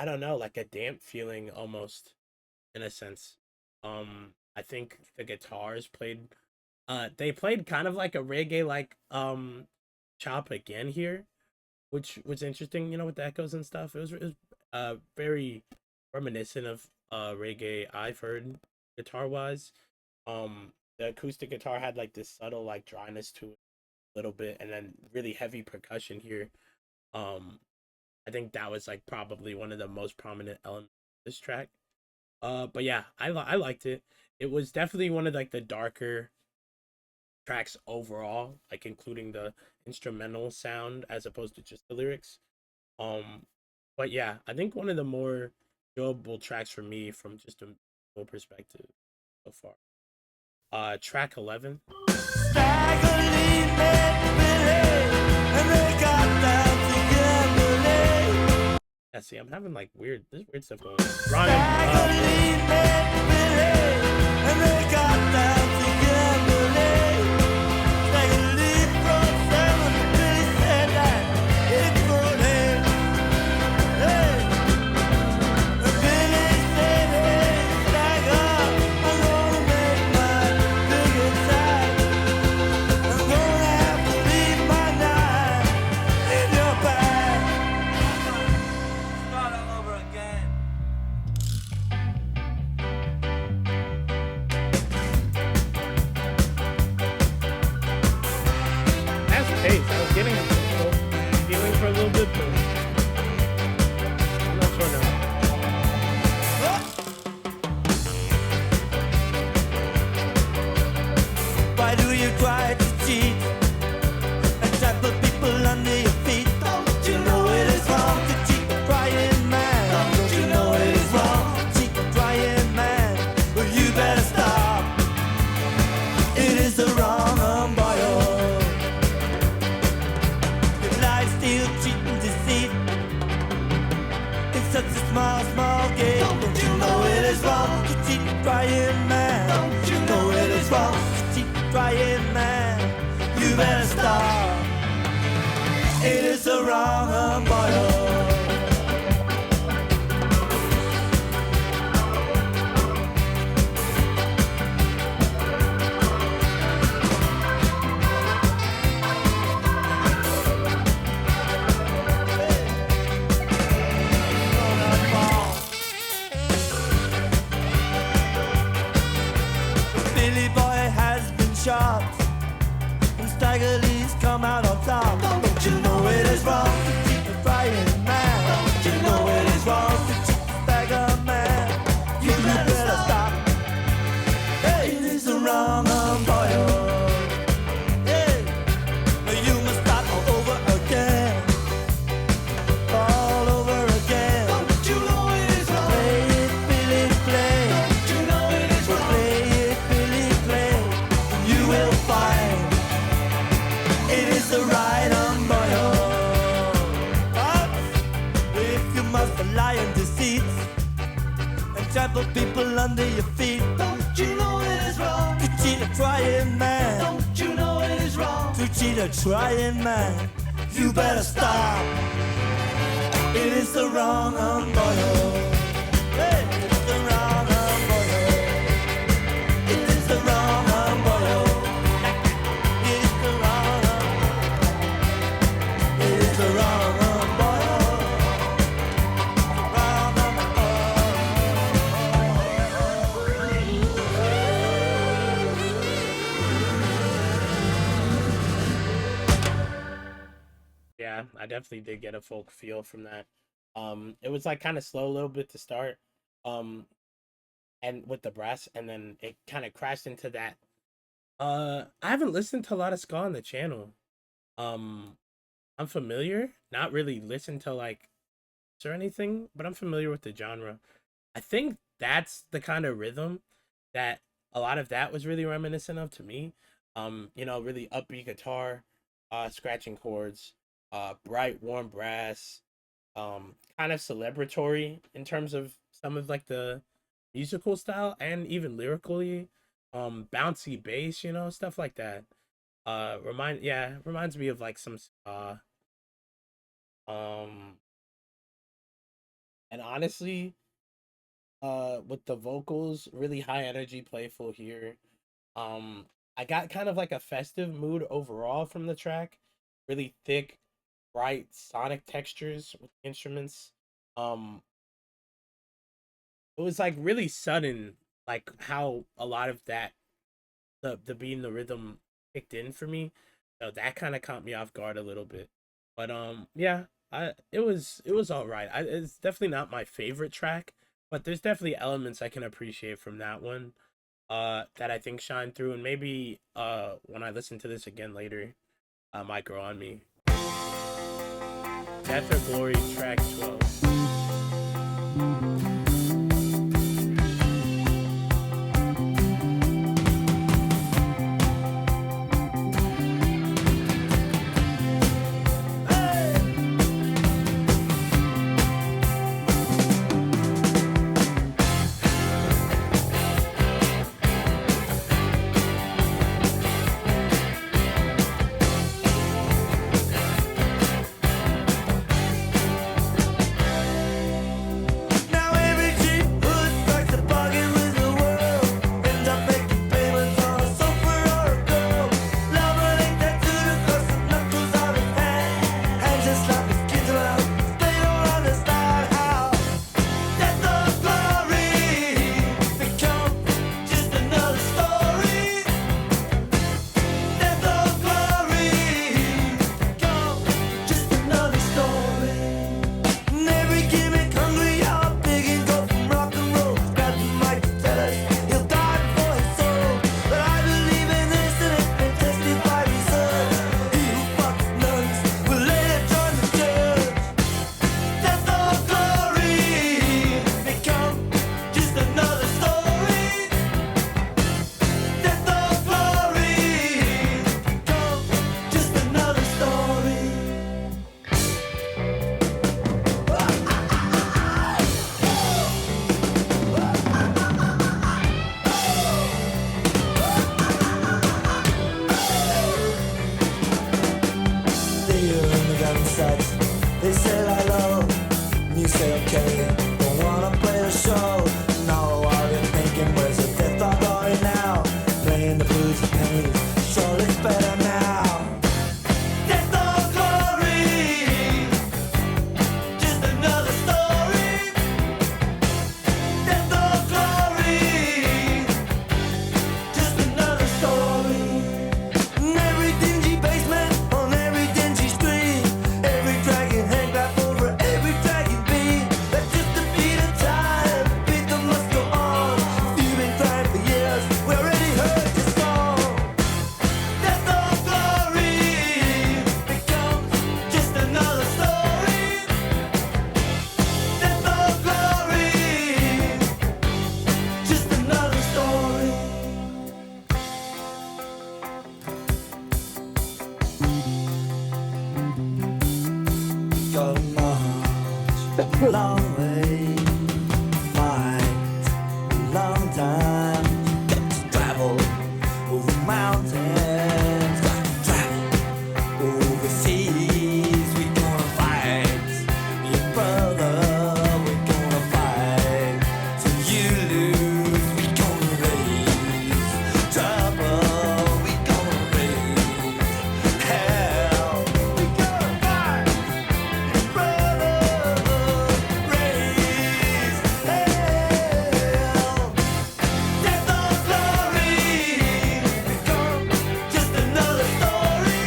A: don't know, like a damp feeling almost, in a sense. I think the guitars played they played kind of like a reggae like chop again here, which was interesting, you know, with the echoes and stuff. It was very reminiscent of reggae I've heard guitar wise. The acoustic guitar had like this subtle like dryness to it a little bit, and then really heavy percussion here. I think that was like probably one of the most prominent elements of this track. But yeah, I liked it. It was definitely one of like the darker tracks overall, like including the instrumental sound as opposed to just the lyrics. But yeah, I think one of the more enjoyable tracks for me from just a full perspective so far. Track 11. Yeah, see, I'm having like weird stuff going on. I was getting a feeling for a little bit, but I'm not sure now.
B: Why do you try to cheat and trample people under your feet? Don't you know it is wrong to cheat a crying man? Don't you know it is wrong to cheat a crying man? Well, you better stop. It is the wrong boyo. Such a small game. Don't you know it is wrong to cheat a crying man? Don't you know it is wrong to cheat a crying man? You better stop. It is the wrong boy. staggerlies come out on top. Don't you know it is wrong to cheat the frying man? Don't you know it is wrong to cheat the stagger man? You better stop. Hey, it is the wrong boyo. Hey, you must start all over again. All over again. Don't you know it is wrong? Play it, Billy, play. Don't you know it is wrong? Play it, Billy, play. And you will find it is the right boyo. But if you must lie in deceits and trample people under your feet, don't you know it is wrong to cheat a trying man? Don't you know it is wrong to cheat a trying man? You better stop. It is the wrong boyo. Hey, it's the wrong boyo. It is the wrong boyo. It is the wrong. It is the wrong boyo. Wrong
A: Yeah, I definitely did get a folk feel from that. It was like kind of slow a little bit to start, um, and with the brass, and then it kind of crashed into that. I haven't listened to a lot of ska on the channel. Um, I'm familiar, not really listened to like or anything, but I'm familiar with the genre. I think that's the kind of rhythm that a lot of that was really reminiscent of to me. Really upbeat guitar, scratching chords, bright, warm brass, kind of celebratory in terms of some of like the musical style and even lyrically, bouncy bass, stuff like that. Reminds me of like some um and honestly, with the vocals, really high energy, playful here. Um, I got kind of like a festive mood overall from the track. Really thick, bright sonic textures with the instruments. Um, it was like really sudden, like how a lot of that the beat and the rhythm kicked in for me. So that kind of caught me off guard a little bit. But yeah, it was all right. It's definitely not my favorite track, but there's definitely elements I can appreciate from that one. That I think shine through, and maybe when I listen to this again later, might grow on me. Death or Glory, track 12.
B: Now every Long way, fight, long time. Got to travel over mountains, got to travel overseas. We gonna fight, your brother. We gonna fight till you lose. We gonna raise trouble. We gonna raise hell. We gonna fight, your brother. Raise hell. Death or glory. Become just another story.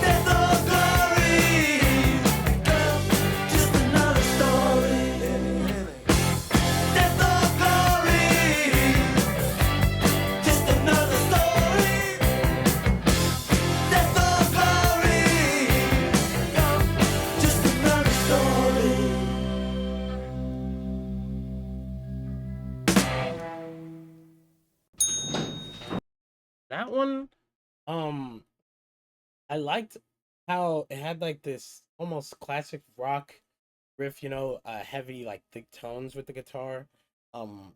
B: Death or glory. Become just another story. Death or glory. Just another story. Death or glory. Become just another story.
A: That one, um, I liked how it had like this almost classic rock riff, heavy like thick tones with the guitar. Um,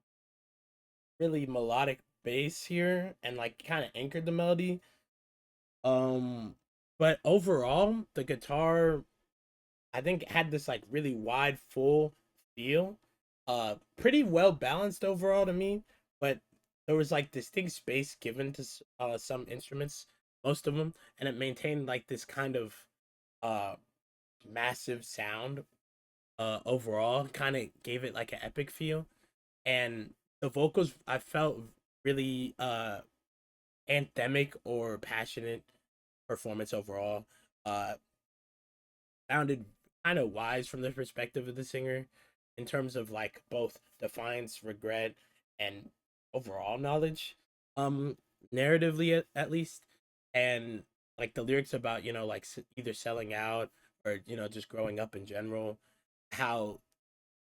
A: really melodic bass here and like kind of anchored the melody. But overall, the guitar I think had this like really wide, full feel. Pretty well balanced overall to me, but there was like distinct space given to some instruments, most of them, and it maintained like this kind of uh massive sound. Overall, kind of gave it like an epic feel, and the vocals I felt really anthemic or passionate performance overall. Uh, sounded kind of wise from the perspective of the singer in terms of like both defiance, regret, and overall knowledge. Um, narratively at least, and like the lyrics about like either selling out or just growing up in general, how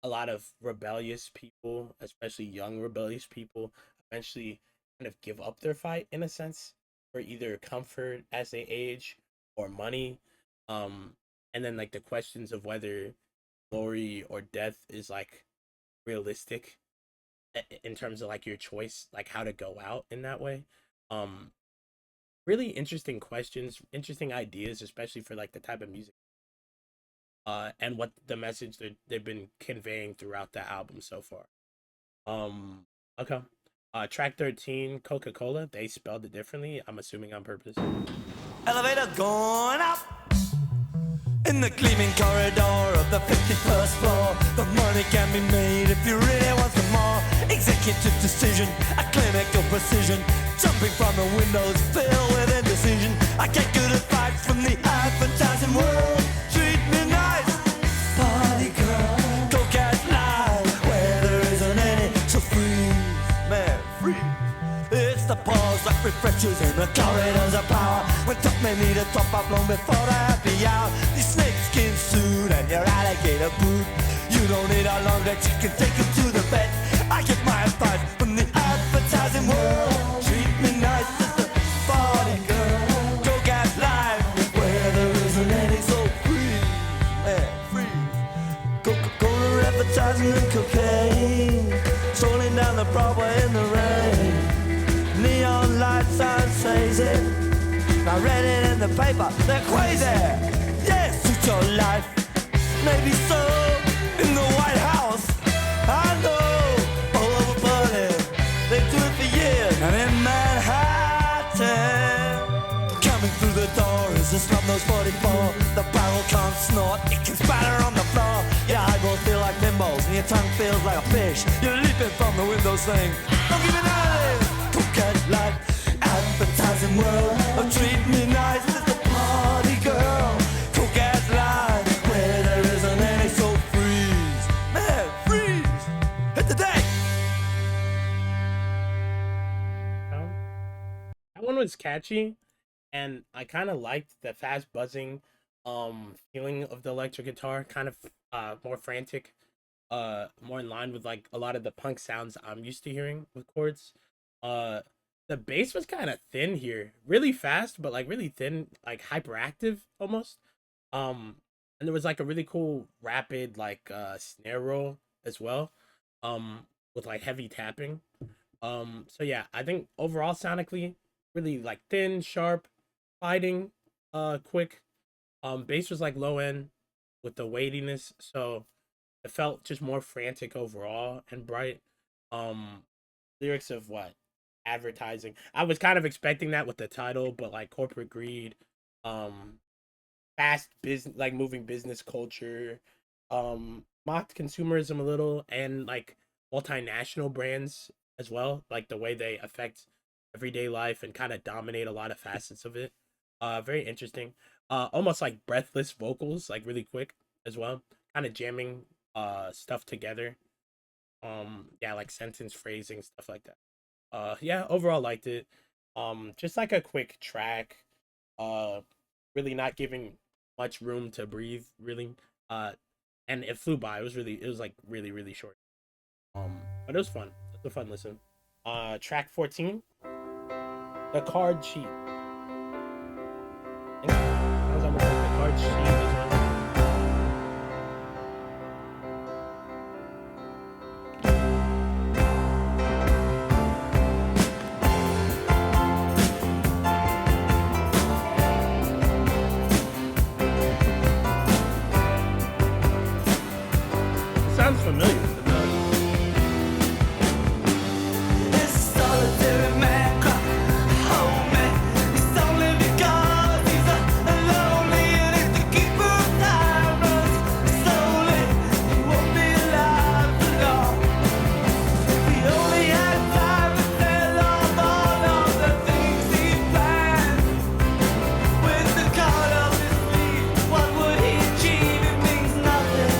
A: a lot of rebellious people, especially young rebellious people, eventually kind of give up their fight in a sense for either comfort as they age or money. Um, and then like the questions of whether glory or death is like realistic in terms of like your choice, like how to go out in that way. Um, really interesting questions, interesting ideas, especially for like the type of music and what the message that they've been conveying throughout the album so far. Um, okay. Track 13, Coca Cola. They spelled it differently. I'm assuming on purpose.
B: Elevator going up in the gleaming corridor of the 51st floor. The money can be made if you really want some more. Executive decision, a clinical precision. Jumping from the windows filled with indecision. I get good advice from the advertising world. Treat me nice, party girl. Go get live where there isn't any. So freeze, man, freeze. It's the pause that refreshes in the corridors of power. When top men need a top up long before the happy hour. Your snakeskin suit and your alligator boot. You don't need a long that you can take it to the bed. I get my advice from the advertising world. Treat me nice as the party girl. Go get live where there isn't any. So freeze, man, freeze. Coca-Cola advertising and cocaine. Strolling down the Broadway in the rain. Neon lights are crazy. I read it in the paper, they're crazy. Yes, suit your life. Maybe so, in the White House. I know, all over Berlin. They do it for years. And in Manhattan, coming through the door is a snub nose 44. The barrel can't snort, it can spatter on the floor. Your eyeballs feel like thimbles and your tongue feels like a fish. You're leaping from the window saying, don't give me none of this. Cocaine life, advertising world. Oh, treat me nice as the party girl. Cocaine life, where there isn't any. So freeze, man, freeze. Hit the deck.
A: That one was catchy, and I kind of liked the fast buzzing feeling of the electric guitar, kind of more frantic, more in line with like a lot of the punk sounds I'm used to hearing with chords. The bass was kind of thin here, really fast, but like really thin, like hyperactive almost. Um, and there was like a really cool rapid like snare roll as well, with like heavy tapping. So yeah, I think overall sonically really like thin, sharp, fighting, quick. Bass was like low end with the weightiness, so it felt just more frantic overall and bright. Um, Lyrics of what? Advertising. I was kind of expecting that with the title, but like corporate greed, um, fast business, like moving business culture, mocked consumerism a little, and like multinational brands as well, like the way they affect everyday life and kind of dominate a lot of facets of it. Very interesting. Almost like breathless vocals, like really quick as well, kind of jamming stuff together. Yeah, like sentence phrasing, stuff like that. Yeah, overall liked it. Just like a quick track. Uh, really not giving much room to breathe, really. Uh, and it flew by. It was like really short. But it was fun. It was a fun listen. Track 14, the card sheet. I think that was almost like the card sheet as well. It sounds familiar. The melody.
B: This solitary man cry, oh man, it's only because he's a lonely and if the keeper of time runs slowly, he won't be alive for long. He only had time to tell of all of the things he planned. With the card up his sleeve, what would he achieve? It means nothing.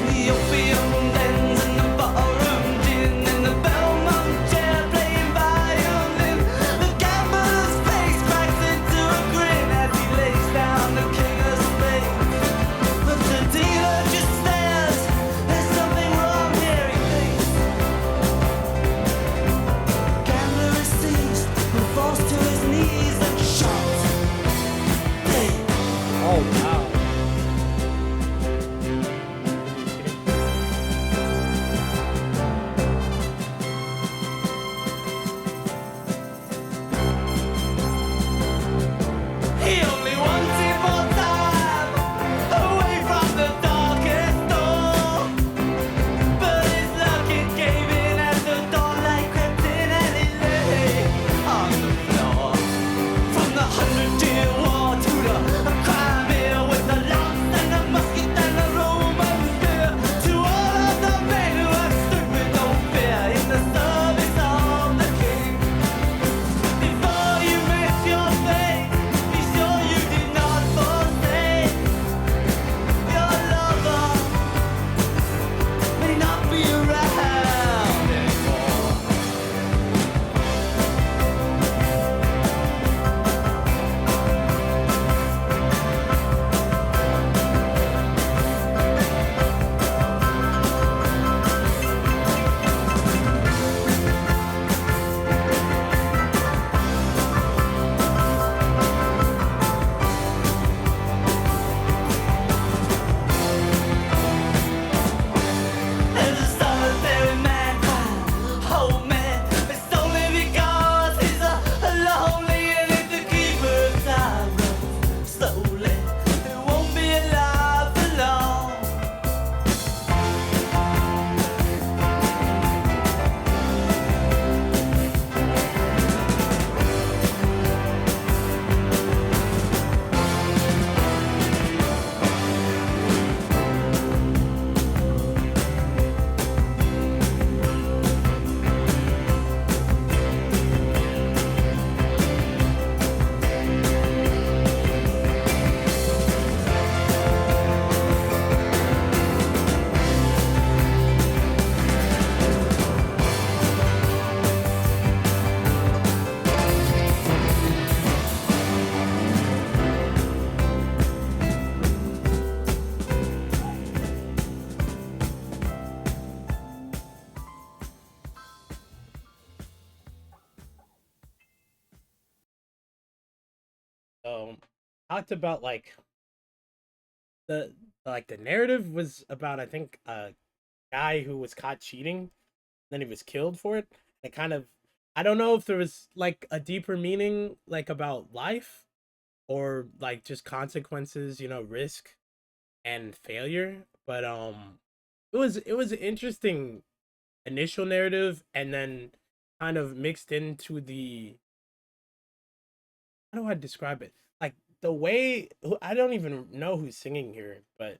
B: The opium dens and the ballroom gin and the Belmont chair playing violin. The gambler's face cracks into a grin as he lays down the king of spades. But the dealer just stares. There's something wrong here, he thinks. Gambler is seized and falls to his knees and shot. Dead.
A: Oh wow.
B: He only wanted more time away from the darkest door. But his luck it gave in as the dawnlight crept in and he lay on the floor. From the 100-Year War to the Crimea with the lance and the musket and the Roman spear. To all of the men who have stood with no fear in the service of the king. Before you met your fate, be sure you did not forsake your lover. May not be around anymore. There's a solitary man cry, oh man, it's only because he's a lonely and if the keeper of time runs slowly, he won't be alive for long.
A: So talked about like the the narrative was about, I think, a guy who was caught cheating, then he was killed for it. It kind of, I don't know if there was like a deeper meaning like about life or like just consequences, risk and failure. But it was an interesting initial narrative, and then kind of mixed into the, how do I describe it? Like the way, I don't even know who's singing here, but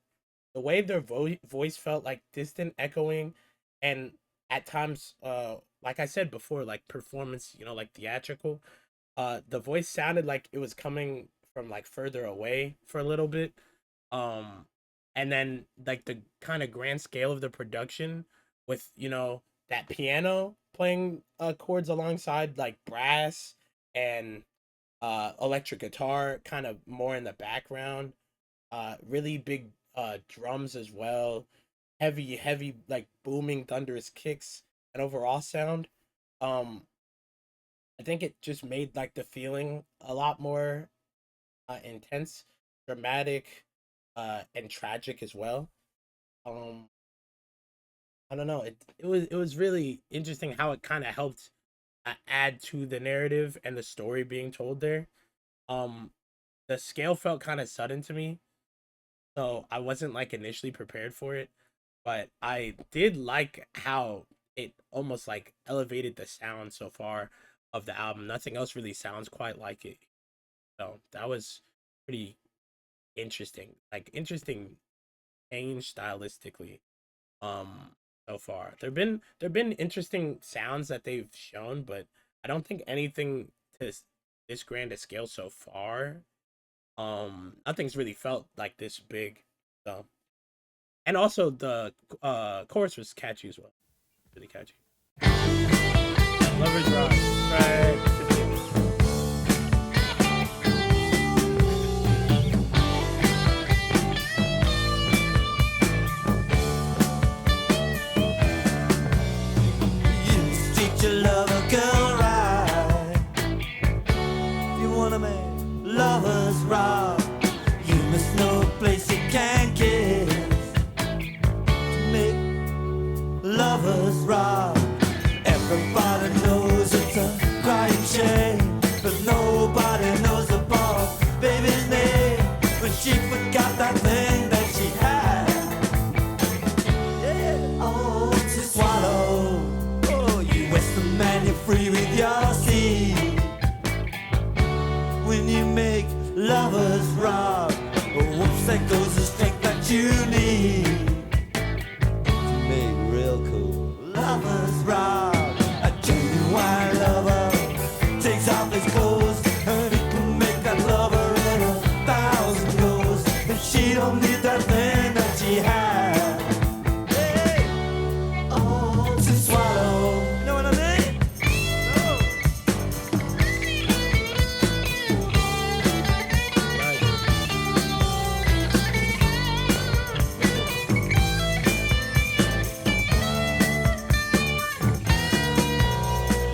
A: the way their voice felt like distant, echoing, and at times, like I said before, like performance, like theatrical. The voice sounded like it was coming from like further away for a little bit. Um, and then like the kind of grand scale of the production with that piano playing chords alongside like brass and electric guitar kind of more in the background, really big drums as well, heavy like booming thunderous kicks and overall sound. um I think it just made like the feeling a lot more intense, dramatic, and tragic as well. um I don't know, it was really interesting how it kind of helped add to the narrative and the story being told there. um the scale felt kind of sudden to me, so I wasn't like initially prepared for it, but I did like how it almost like elevated the sound so far of the album. Nothing else really sounds quite like it. So that was pretty interesting. Like interesting change stylistically. Um so far. There've been interesting sounds that they've shown, but I don't think anything to this grand a scale so far. Nothing's really felt like this big. So, and also the chorus was catchy as well. Really catchy. Lovers Rock. Right.
B: You treat your lover girl right. You wanna make lovers rock. You must know a place you can kiss to make lovers rock. Everybody knows it's a crying shame, but nobody knows the poor baby's name when she forgot that thing that she had. Yeah, oh, to swallow. Oh, you Western man, you're free with your seed. When you make lovers rock, oh, whoops, there goes the strength that you need to make real cool lovers rock. A genuine lover takes off his clothes, and he can make that lover in 1,000 goes. And she don't need that thing that she had. Hey, oh, to swallow. Know what I mean? Oh.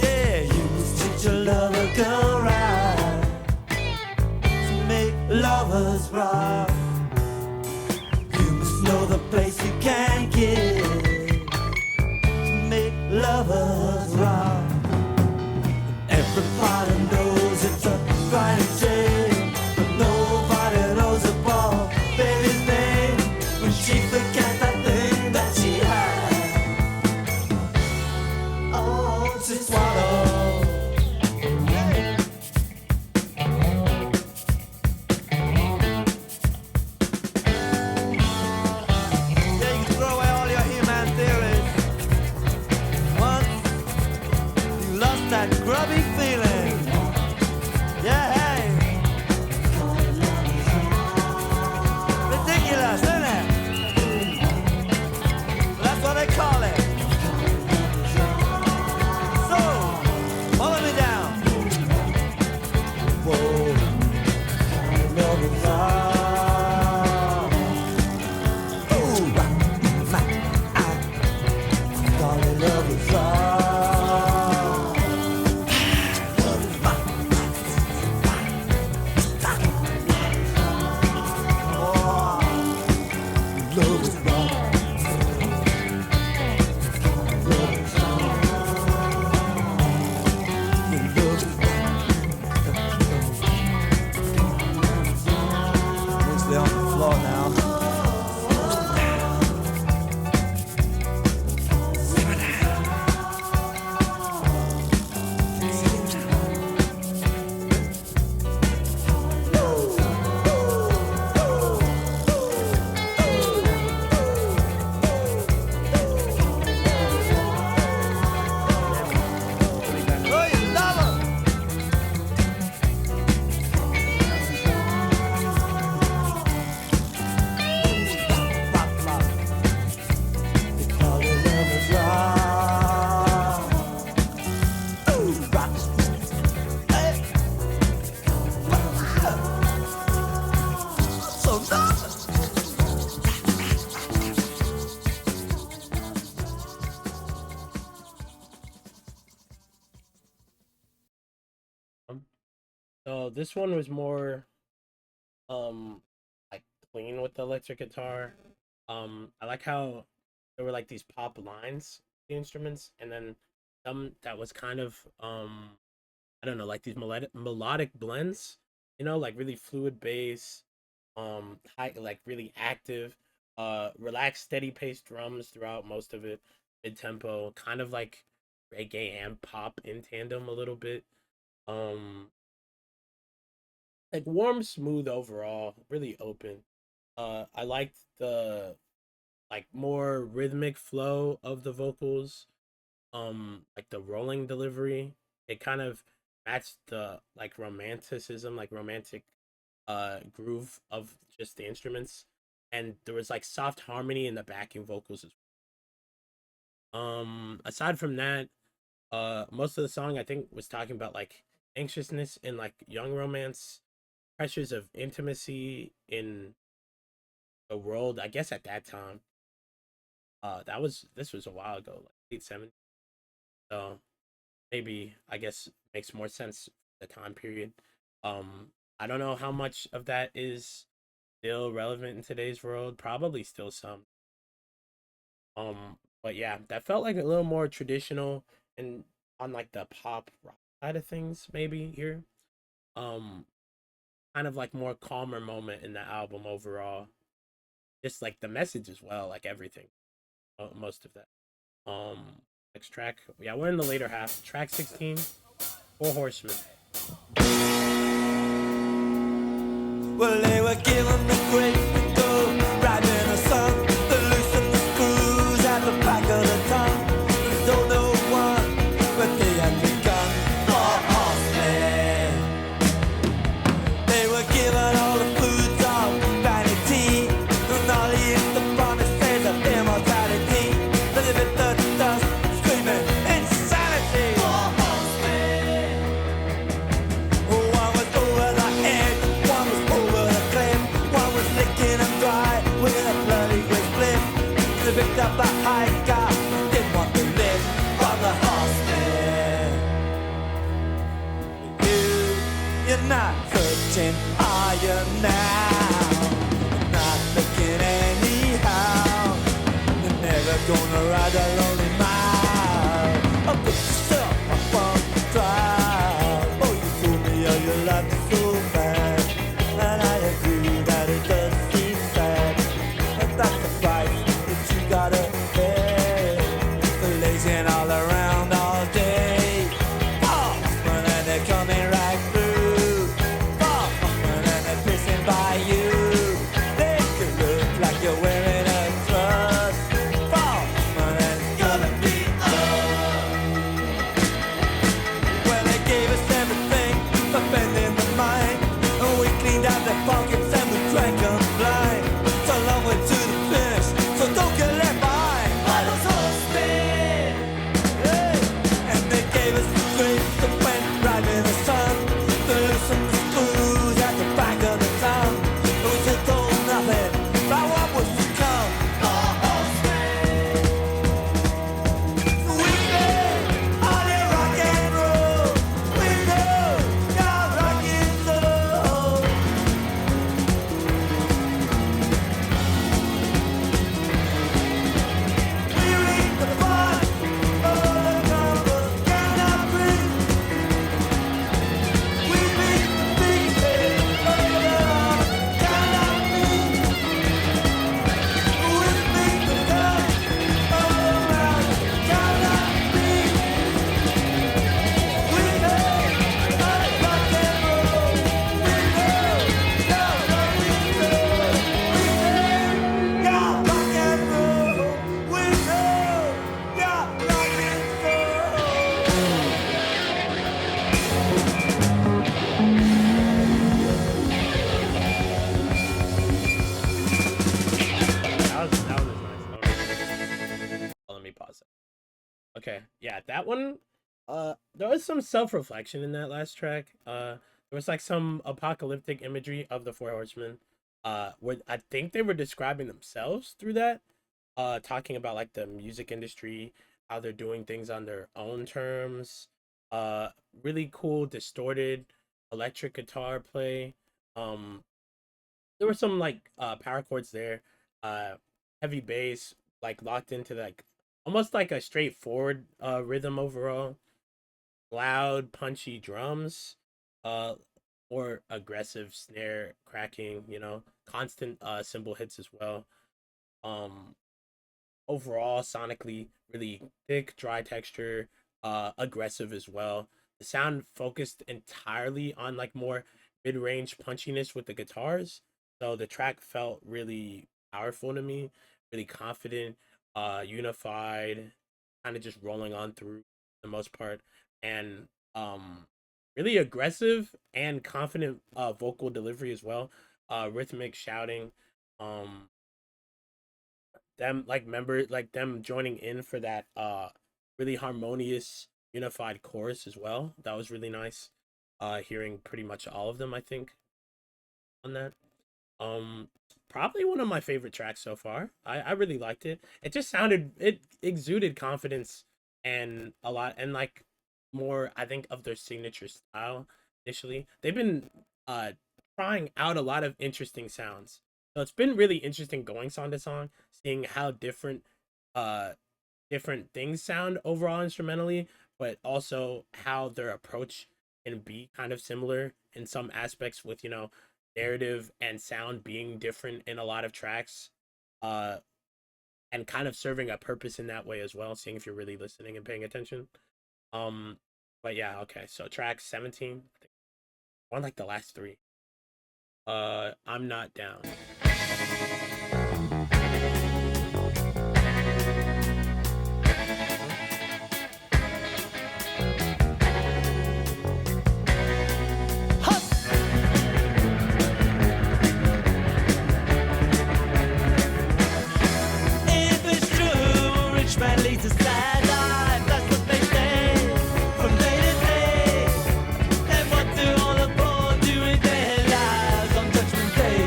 B: Yeah, you must treat your lover girl right to make lovers rock. You must know the place you can get to make lovers rock. Everybody knows it's a crying shame, but nobody knows the poor baby's name when she forgets that thing that she had. Oh, to swallow. Hey.
A: So this one was more um like clean with the electric guitar. I like how there were like these pop lines, the instruments, and then some that was kind of I don't know, like these melodic blends, like really fluid bass, high, like really active, relaxed, steady paced drums throughout most of it, mid tempo, kind of like reggae and pop in tandem a little bit. Um, like warm, smooth overall, really open. I liked the like more rhythmic flow of the vocals, like the rolling delivery. It kind of matched the like romanticism, like romantic groove of just the instruments, and there was like soft harmony in the backing vocals as well. Aside from that, most of the song I think was talking about like anxiousness and like young romance, pressures of intimacy in the world, I guess at that time. This was a while ago, like late 70s. So maybe I guess makes more sense for the time period. Um, I don't know how much of that is still relevant in today's world. Probably still some. But yeah, that felt like a little more traditional and on like the pop rock side of things, maybe here. Um, Kind of like more calmer moment in the album overall. Just like the message as well, like everything, most of that. Um, Next track, yeah, we're in the later half. Track 16, Four Horsemen.
B: Well, they were given the grace to go right in the sun. They loosened the screws at the back of the tongue. They told no one, but they had begun. For horsemen, they were given all the foods of vanity and all the promises of immortality. They live at the dust, screaming insanity. For horsemen, one was over the edge, one was over the cliff, one was licking them dry with a bloody great split. They picked up a hiker, didn't want to live from the horsemen. You're not searching, are you now? You're not looking anyhow. You're never gonna ride a lonely mile. Oh, put yourself up on the trial. Oh, you told me how your life is so bad, and I agree that it does seem sad. But that's the price that you gotta pay for lazing all around all day. Oh, and they're coming right through. Oh, and they're pissing by you. They could look like you're wearing a dress. Oh, and it's gonna be well, they gave us everything for bending the mind, and we cleaned out their pockets and we drank them blind. So long way to the finish, so don't get left behind by those horsemen. Hey. And they gave us the grace that went right in the sun. They loosened the screws at the back of the town. And we said told nothing about what was to come. For horsemen, we live on your rock and roll. We know your rock and roll. We read the part of the numbers cannot breathe. We beat the pieces of the heart cannot breathe. We beat the dust all around cannot breathe. We know our rock and roll. We know your rock and roll. We know your rock and roll. We know your rock and roll.
A: That one is nice. Oh, let me pause it. Okay, yeah, that one. There was some self-reflection in that last track. There was like some apocalyptic imagery of the Four Horsemen. Where I think they were describing themselves through that. Talking about like the music industry, how they're doing things on their own terms. Really cool, distorted, electric guitar play. There were some like power chords there, uh heavy bass, like locked into like almost like a straightforward rhythm overall, loud punchy drums, uh or aggressive snare cracking, constant cymbal hits as well. um Overall sonically really thick, dry texture, aggressive as well. The sound focused entirely on like more mid-range punchiness with the guitars, so the track felt really powerful to me, really confident, unified, kind of just rolling on through the most part, and really aggressive and confident vocal delivery as well, rhythmic shouting, um them like member like them joining in for that really harmonious unified chorus as well. That was really nice. Hearing pretty much all of them, I think, on that. um Probably one of my favorite tracks so far. I really liked it. It exuded confidence and a lot, and like more, I think, of their signature style. Initially they've been uh trying out a lot of interesting sounds, so it's been really interesting going song to song, seeing how uh different things sound overall instrumentally, but also how their approach can be kind of similar in some aspects, with narrative and sound being different in a lot of tracks, uh and kind of serving a purpose in that way as well, seeing if you're really listening and paying attention. um but yeah, okay, so track 17, I think, one like the last three. I'm not down.
B: If it's true, a rich man leads a sad life. That's what they say from day to day. And what do all the poor do with their lives on Judgment Day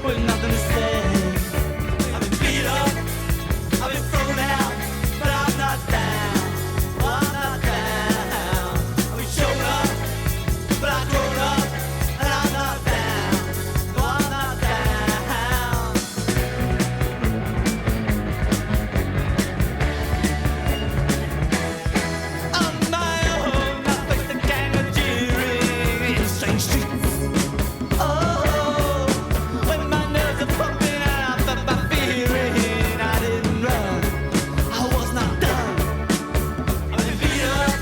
B: with nothing to say? I've been beat up, I've been thrown out, but I'm not down. Oh, I'm not down. I've been shown up, but I've grown up, and I'm not down. No, I'm not down. On my own, I face the gang of jeering in strange streets. Oh, when my nerves are pumping out, but my fearing, I didn't run. I was not done. I've been beat up,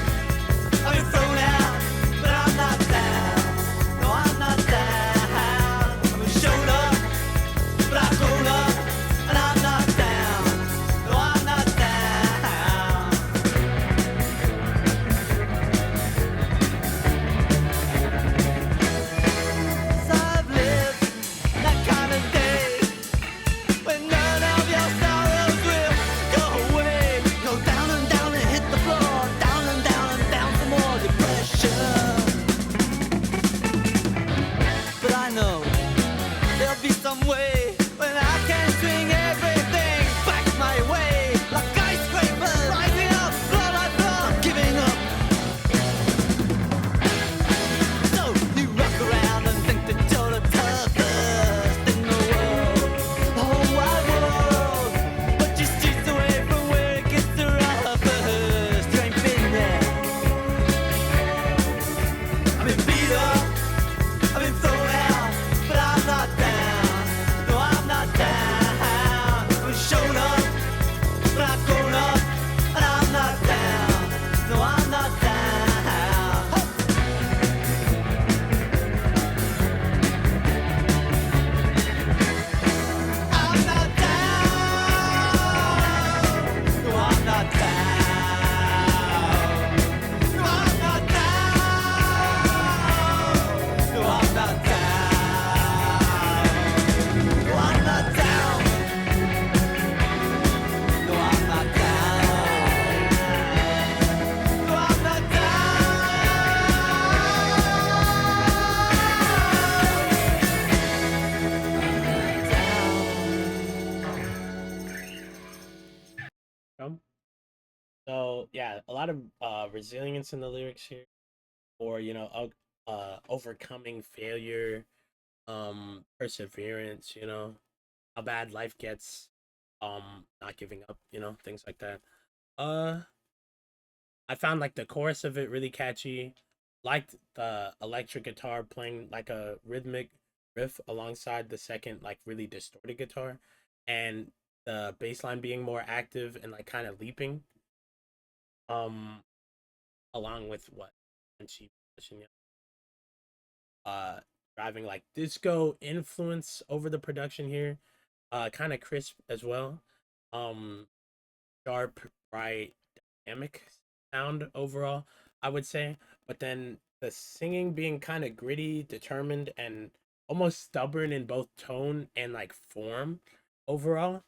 B: I've been thrown out, but I'm not down. No, I'm not down. I've been shown up, but I've grown up, and I'm not down. No, I'm not down. I've lived that kind of day when none of your sorrows will go away. Go down and hit the floor, down and down for more depression. But I know there'll be some way when I can swing everything back my way, like skyscrapers rising up, floor by floor, giving up. So you rock around and think that you're the toughest in the world, the whole wide world. But you steer away from where it gets the roughest. You ain't been there. I've been beat up, I've been thrown out, but I'm not down. No, I'm not down. I've been shown up, but I've grown up, and I'm not down. No, I'm not down. I'm not down. No, I'm not down. No, I'm not down. No, I'm not down. No, I'm not down. No, I'm not down. No, I'm not
A: Um, so yeah, a lot of resilience in the lyrics here, or overcoming failure, perseverance, how bad life gets, not giving up, things like that. Uh I found like the chorus of it really catchy. Liked the electric guitar playing like a rhythmic riff alongside the second like really distorted guitar, and the bass line being more active and like kind of leaping. Um, Along with what and she mentioned, driving like disco influence over the production here. Kind of crisp as well. Um, Sharp, bright, dynamic sound overall, I would say. But then the singing being kind of gritty, determined, and almost stubborn in both tone and like form overall.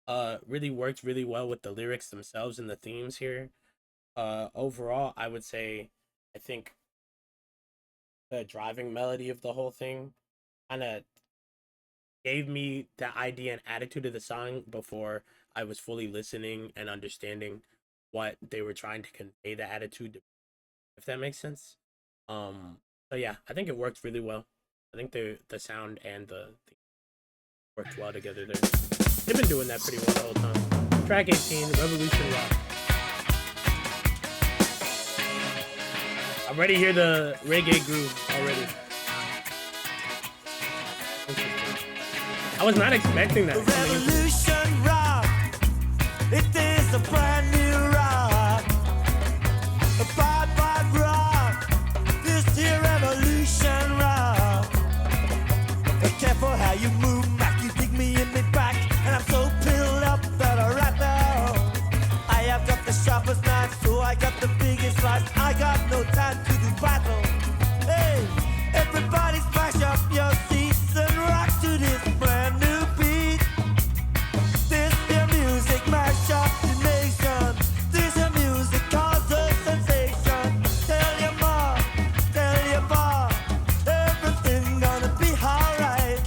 A: Really worked really well with the lyrics themselves and the themes here. Overall, I would say, I think the driving melody of the whole thing kind of gave me the idea and attitude of the song before I was fully listening and understanding what they were trying to convey the attitude, if that makes sense. So yeah, I think it worked really well. I think the sound and the worked well together there. They've been doing that pretty well the whole time. Track 18, Revolution Rock. I already hear the reggae groove already. I was not expecting that.
B: Revolution rock. It is a brand new rock. A bad rock. This here revolution rock. Be careful how you move, Mac. You dig me in the back, and I'm so pilled up that right now I have got the sharpest knife, so I got the biggest slice. I got no time to do battle. Hey, everybody smash up your seats and rock to this brand new beat. This here music mash up the nation. This here music causes sensation. Tell your mom, tell your pa, everything gonna be alright.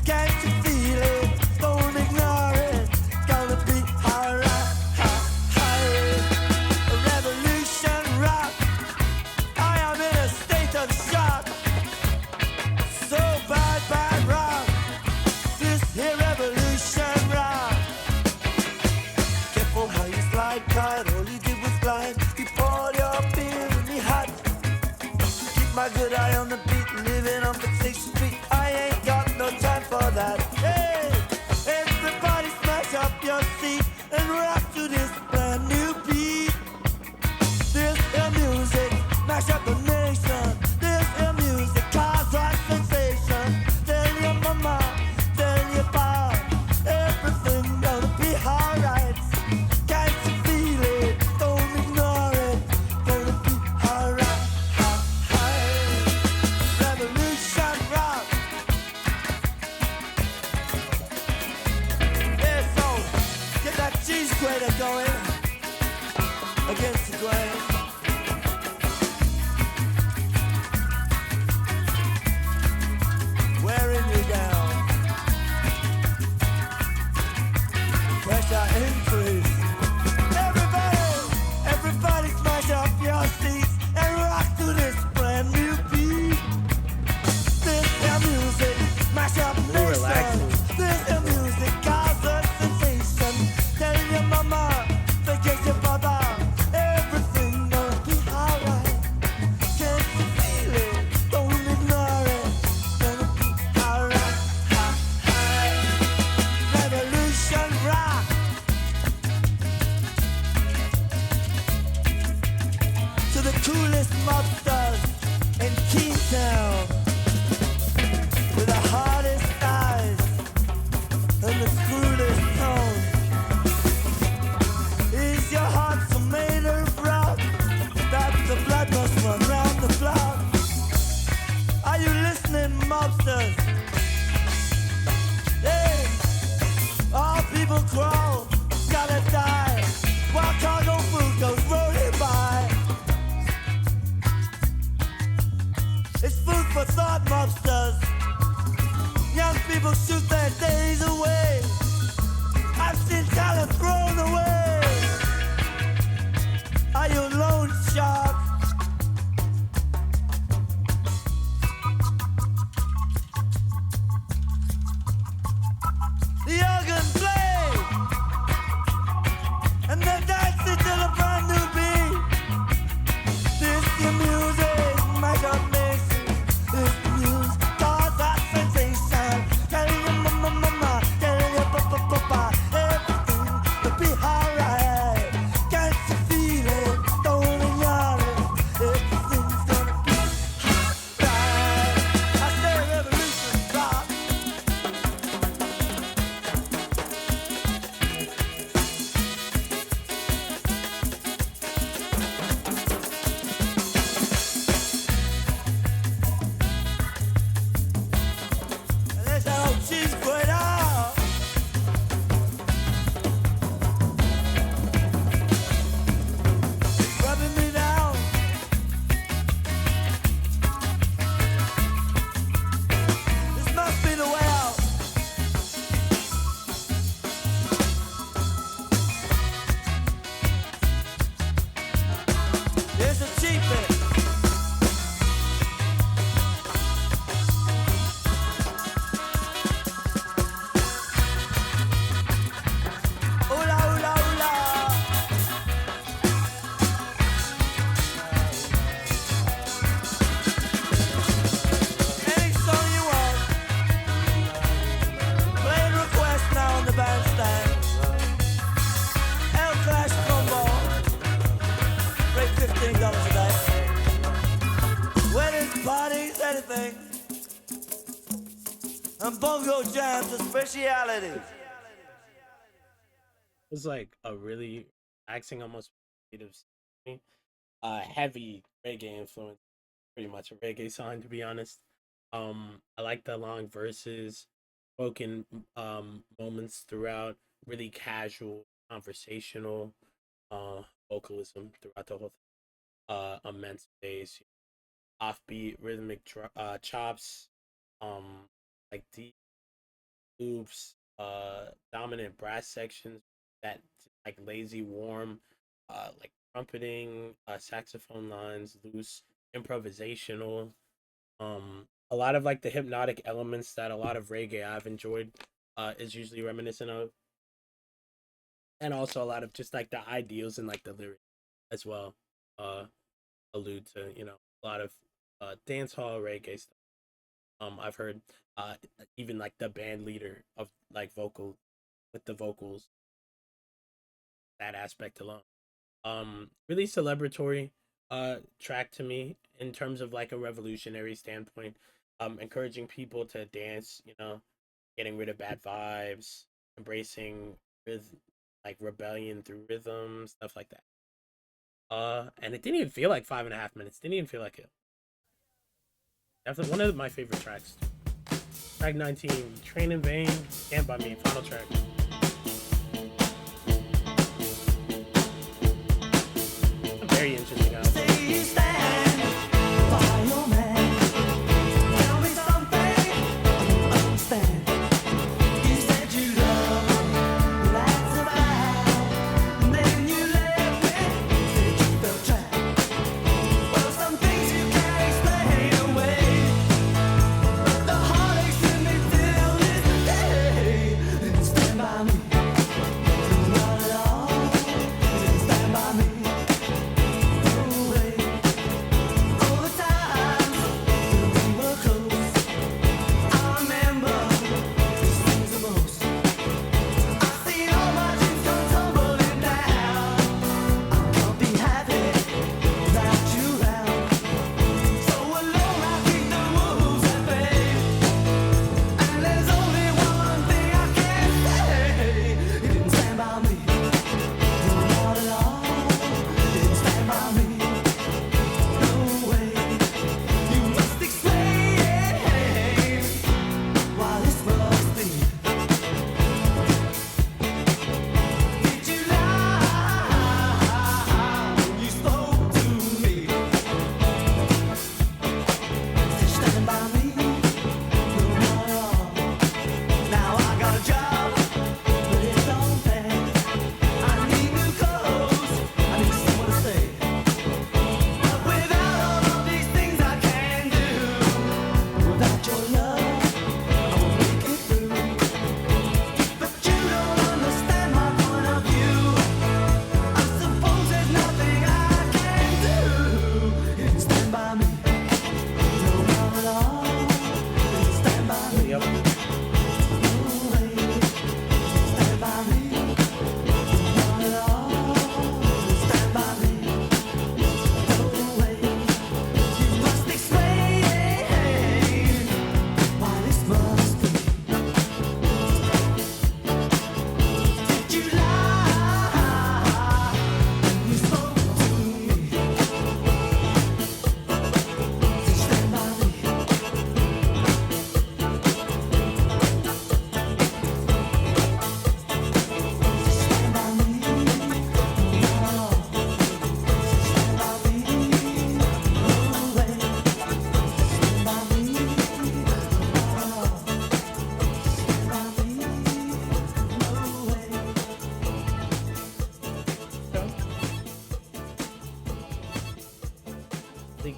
B: Can't you feel it? Don't ignore it. Gonna be alright. A revolution rock. I am in a state of shock. So bad rock. This here revolution rock. Careful how you slide, cause all you did was glide. You poured your beer in me hot. Keep my good eye on the beat, living on the 6th Street. I ain't got no time for that. Hey, everybody smash up your seat and rock to this brand new beat. This here music mash up the nation. This here music cause a sensation. Tell your mama, tell your pa, everything gonna be alright. Can't you feel it? Don't ignore it. Gonna be alright. Revolution rock. Yeah, so get that cheese grater going against the grain. Wearing you down. Pressure increase. Everybody smash up your seats and rock to this brand new beat. This here music mash up
A: Really relaxing.
B: nation. This here music causes sensation. Tell your mama, forget your father, everything gonna be alright. Can't you feel it? Don't ignore it. Gonna be alright. Revolution rock. To the coolest mobsters in Kingstown, with the hardest eyes and the cruelest tone. Is your heart so made of rock that the blood must run round the block? Are you listening, mobsters? Hey, all people crawl, gotta die, while cargo food goes rolling by. It's food for thought, mobsters. Young people shoot their days away. I've seen talent thrown away. Are you loan sharks? anything. And bongo jams a speciality.
A: It was like a really relaxing, almost meditative, heavy reggae influence. Pretty much a reggae song, to be honest. I like the long verses, spoken moments throughout, really casual, conversational vocalism throughout the whole thing. Immense bass, offbeat rhythmic chops, um, like deep loops, dominant brass sections that like lazy warm, like trumpeting, saxophone lines, loose improvisational, a lot of like the hypnotic elements that a lot of reggae I've enjoyed is usually reminiscent of, and also a lot of just like the ideals and like the lyrics as well uh allude to, you know, a lot of dance hall reggae stuff. I've heard uh even like the band leader of like vocal with the vocals, that aspect alone. Really celebratory track to me in terms of like a revolutionary standpoint. Encouraging people to dance, you know, getting rid of bad vibes, embracing rhythm, like rebellion through rhythm, stuff like that. And it didn't even feel like 5.5 minutes. Didn't even feel like it. Definitely one of my favorite tracks. Track 19, Train in Vain, Stand By Me, final track. A very interesting album.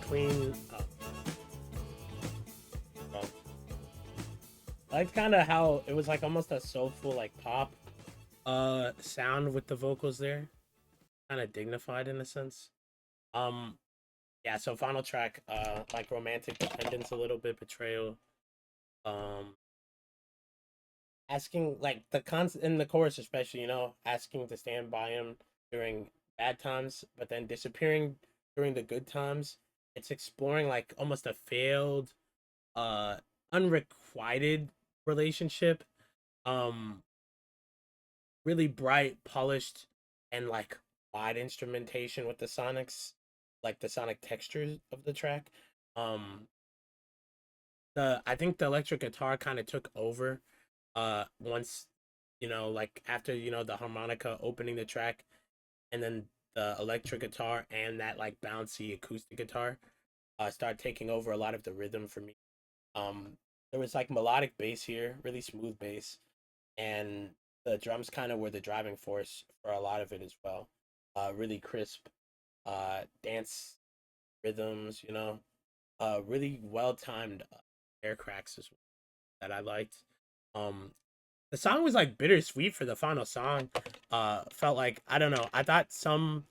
A: Clean. I like kind of how it was like almost a soulful like pop sound with the vocals there, kind of dignified in a sense. Um, yeah. So final track, like romantic dependence a little bit, betrayal. Um, asking like the in the chorus especially, you know, asking to stand by him during bad times, but then disappearing during the good times. It's exploring like almost a failed uh unrequited relationship. Um really bright, polished, and like wide instrumentation with the sonics, like the sonic textures of the track. Um the I think the electric guitar kind of took over once, like after, the harmonica opening the track, and then the electric guitar and that like bouncy acoustic guitar started taking over a lot of the rhythm for me. Um, there was like melodic bass here, really smooth bass, and the drums kind of were the driving force for a lot of it as well. Really crisp dance rhythms, really well timed air cracks as well that I liked. Um, the song was like bittersweet for the final song. Felt like, I don't know. I thought some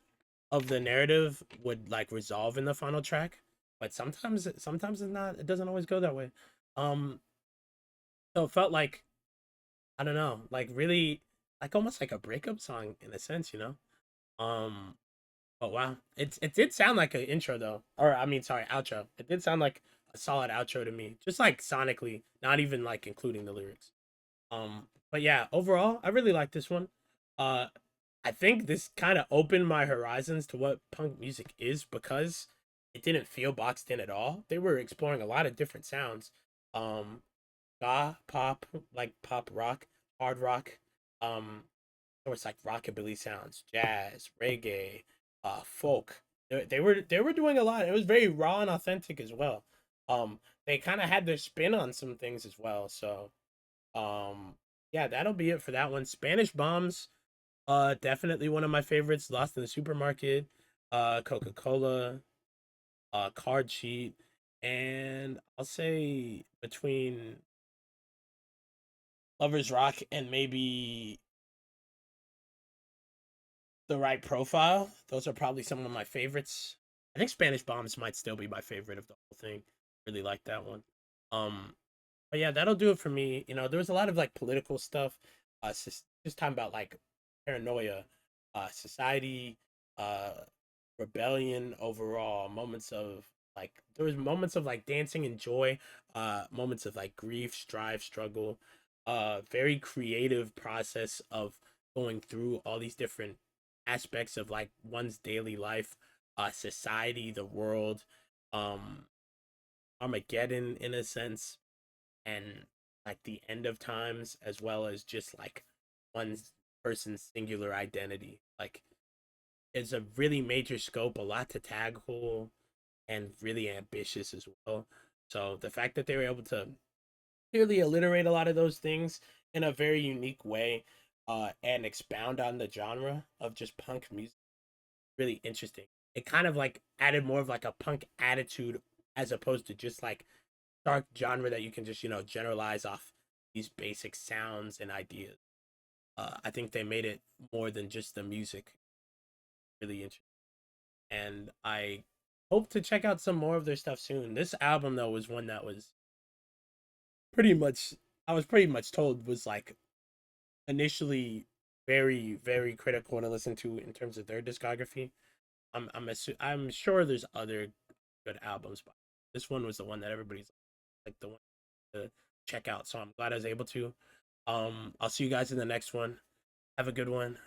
A: of the narrative would like resolve in the final track, but sometimes it's not. It doesn't always go that way. Um, so it felt like, I don't know, like really, like almost like a breakup song in a sense, Um, but wow, it did sound like an intro though, or I mean, sorry, outro. It did sound like a solid outro to me, just like sonically, not even like including the lyrics. But yeah, overall, I really like this one. Uh, I think this kind of opened my horizons to what punk music is because it didn't feel boxed in at all. They were exploring a lot of different sounds. Um, ska, pop, like pop rock, hard rock. There was like rockabilly sounds, jazz, reggae, folk. They were doing a lot. It was very raw and authentic as well. They kind of had their spin on some things as well. So yeah, that'll be it for that one. Spanish Bombs, definitely one of my favorites. Lost in the Supermarket, Coca-Cola, Card Sheet, and I'll say between Lovers Rock and maybe The Right Profile, those are probably some of my favorites. I think Spanish Bombs might still be my favorite of the whole thing. Really like that one. Um, but yeah, that'll do it for me. There was a lot of like political stuff. Just talking about like paranoia, society, uh, rebellion overall. Moments of like there was moments of like dancing and joy, moments of like grief, strive, struggle. Very creative process of going through all these different aspects of like one's daily life, society, the world, um, Armageddon in a sense, and like the end of times, as well as just like one person's singular identity. Like it's a really major scope, a lot to tackle, and really ambitious as well. So the fact that they were able to clearly alliterate a lot of those things in a very unique way, and expound on the genre of just punk music, really interesting. It kind of like added more of like a punk attitude as opposed to just like dark genre that you can just generalize off these basic sounds and ideas. I think they made it more than just the music. Really interesting, and I hope to check out some more of their stuff soon. This album though was one that was pretty much I was pretty much told was like initially very very critical to listen to in terms of their discography. I'm sure there's other good albums, but this one was the one that everybody's like the one to check out. So I'm glad I was able to. I'll see you guys in the next one. Have a good one.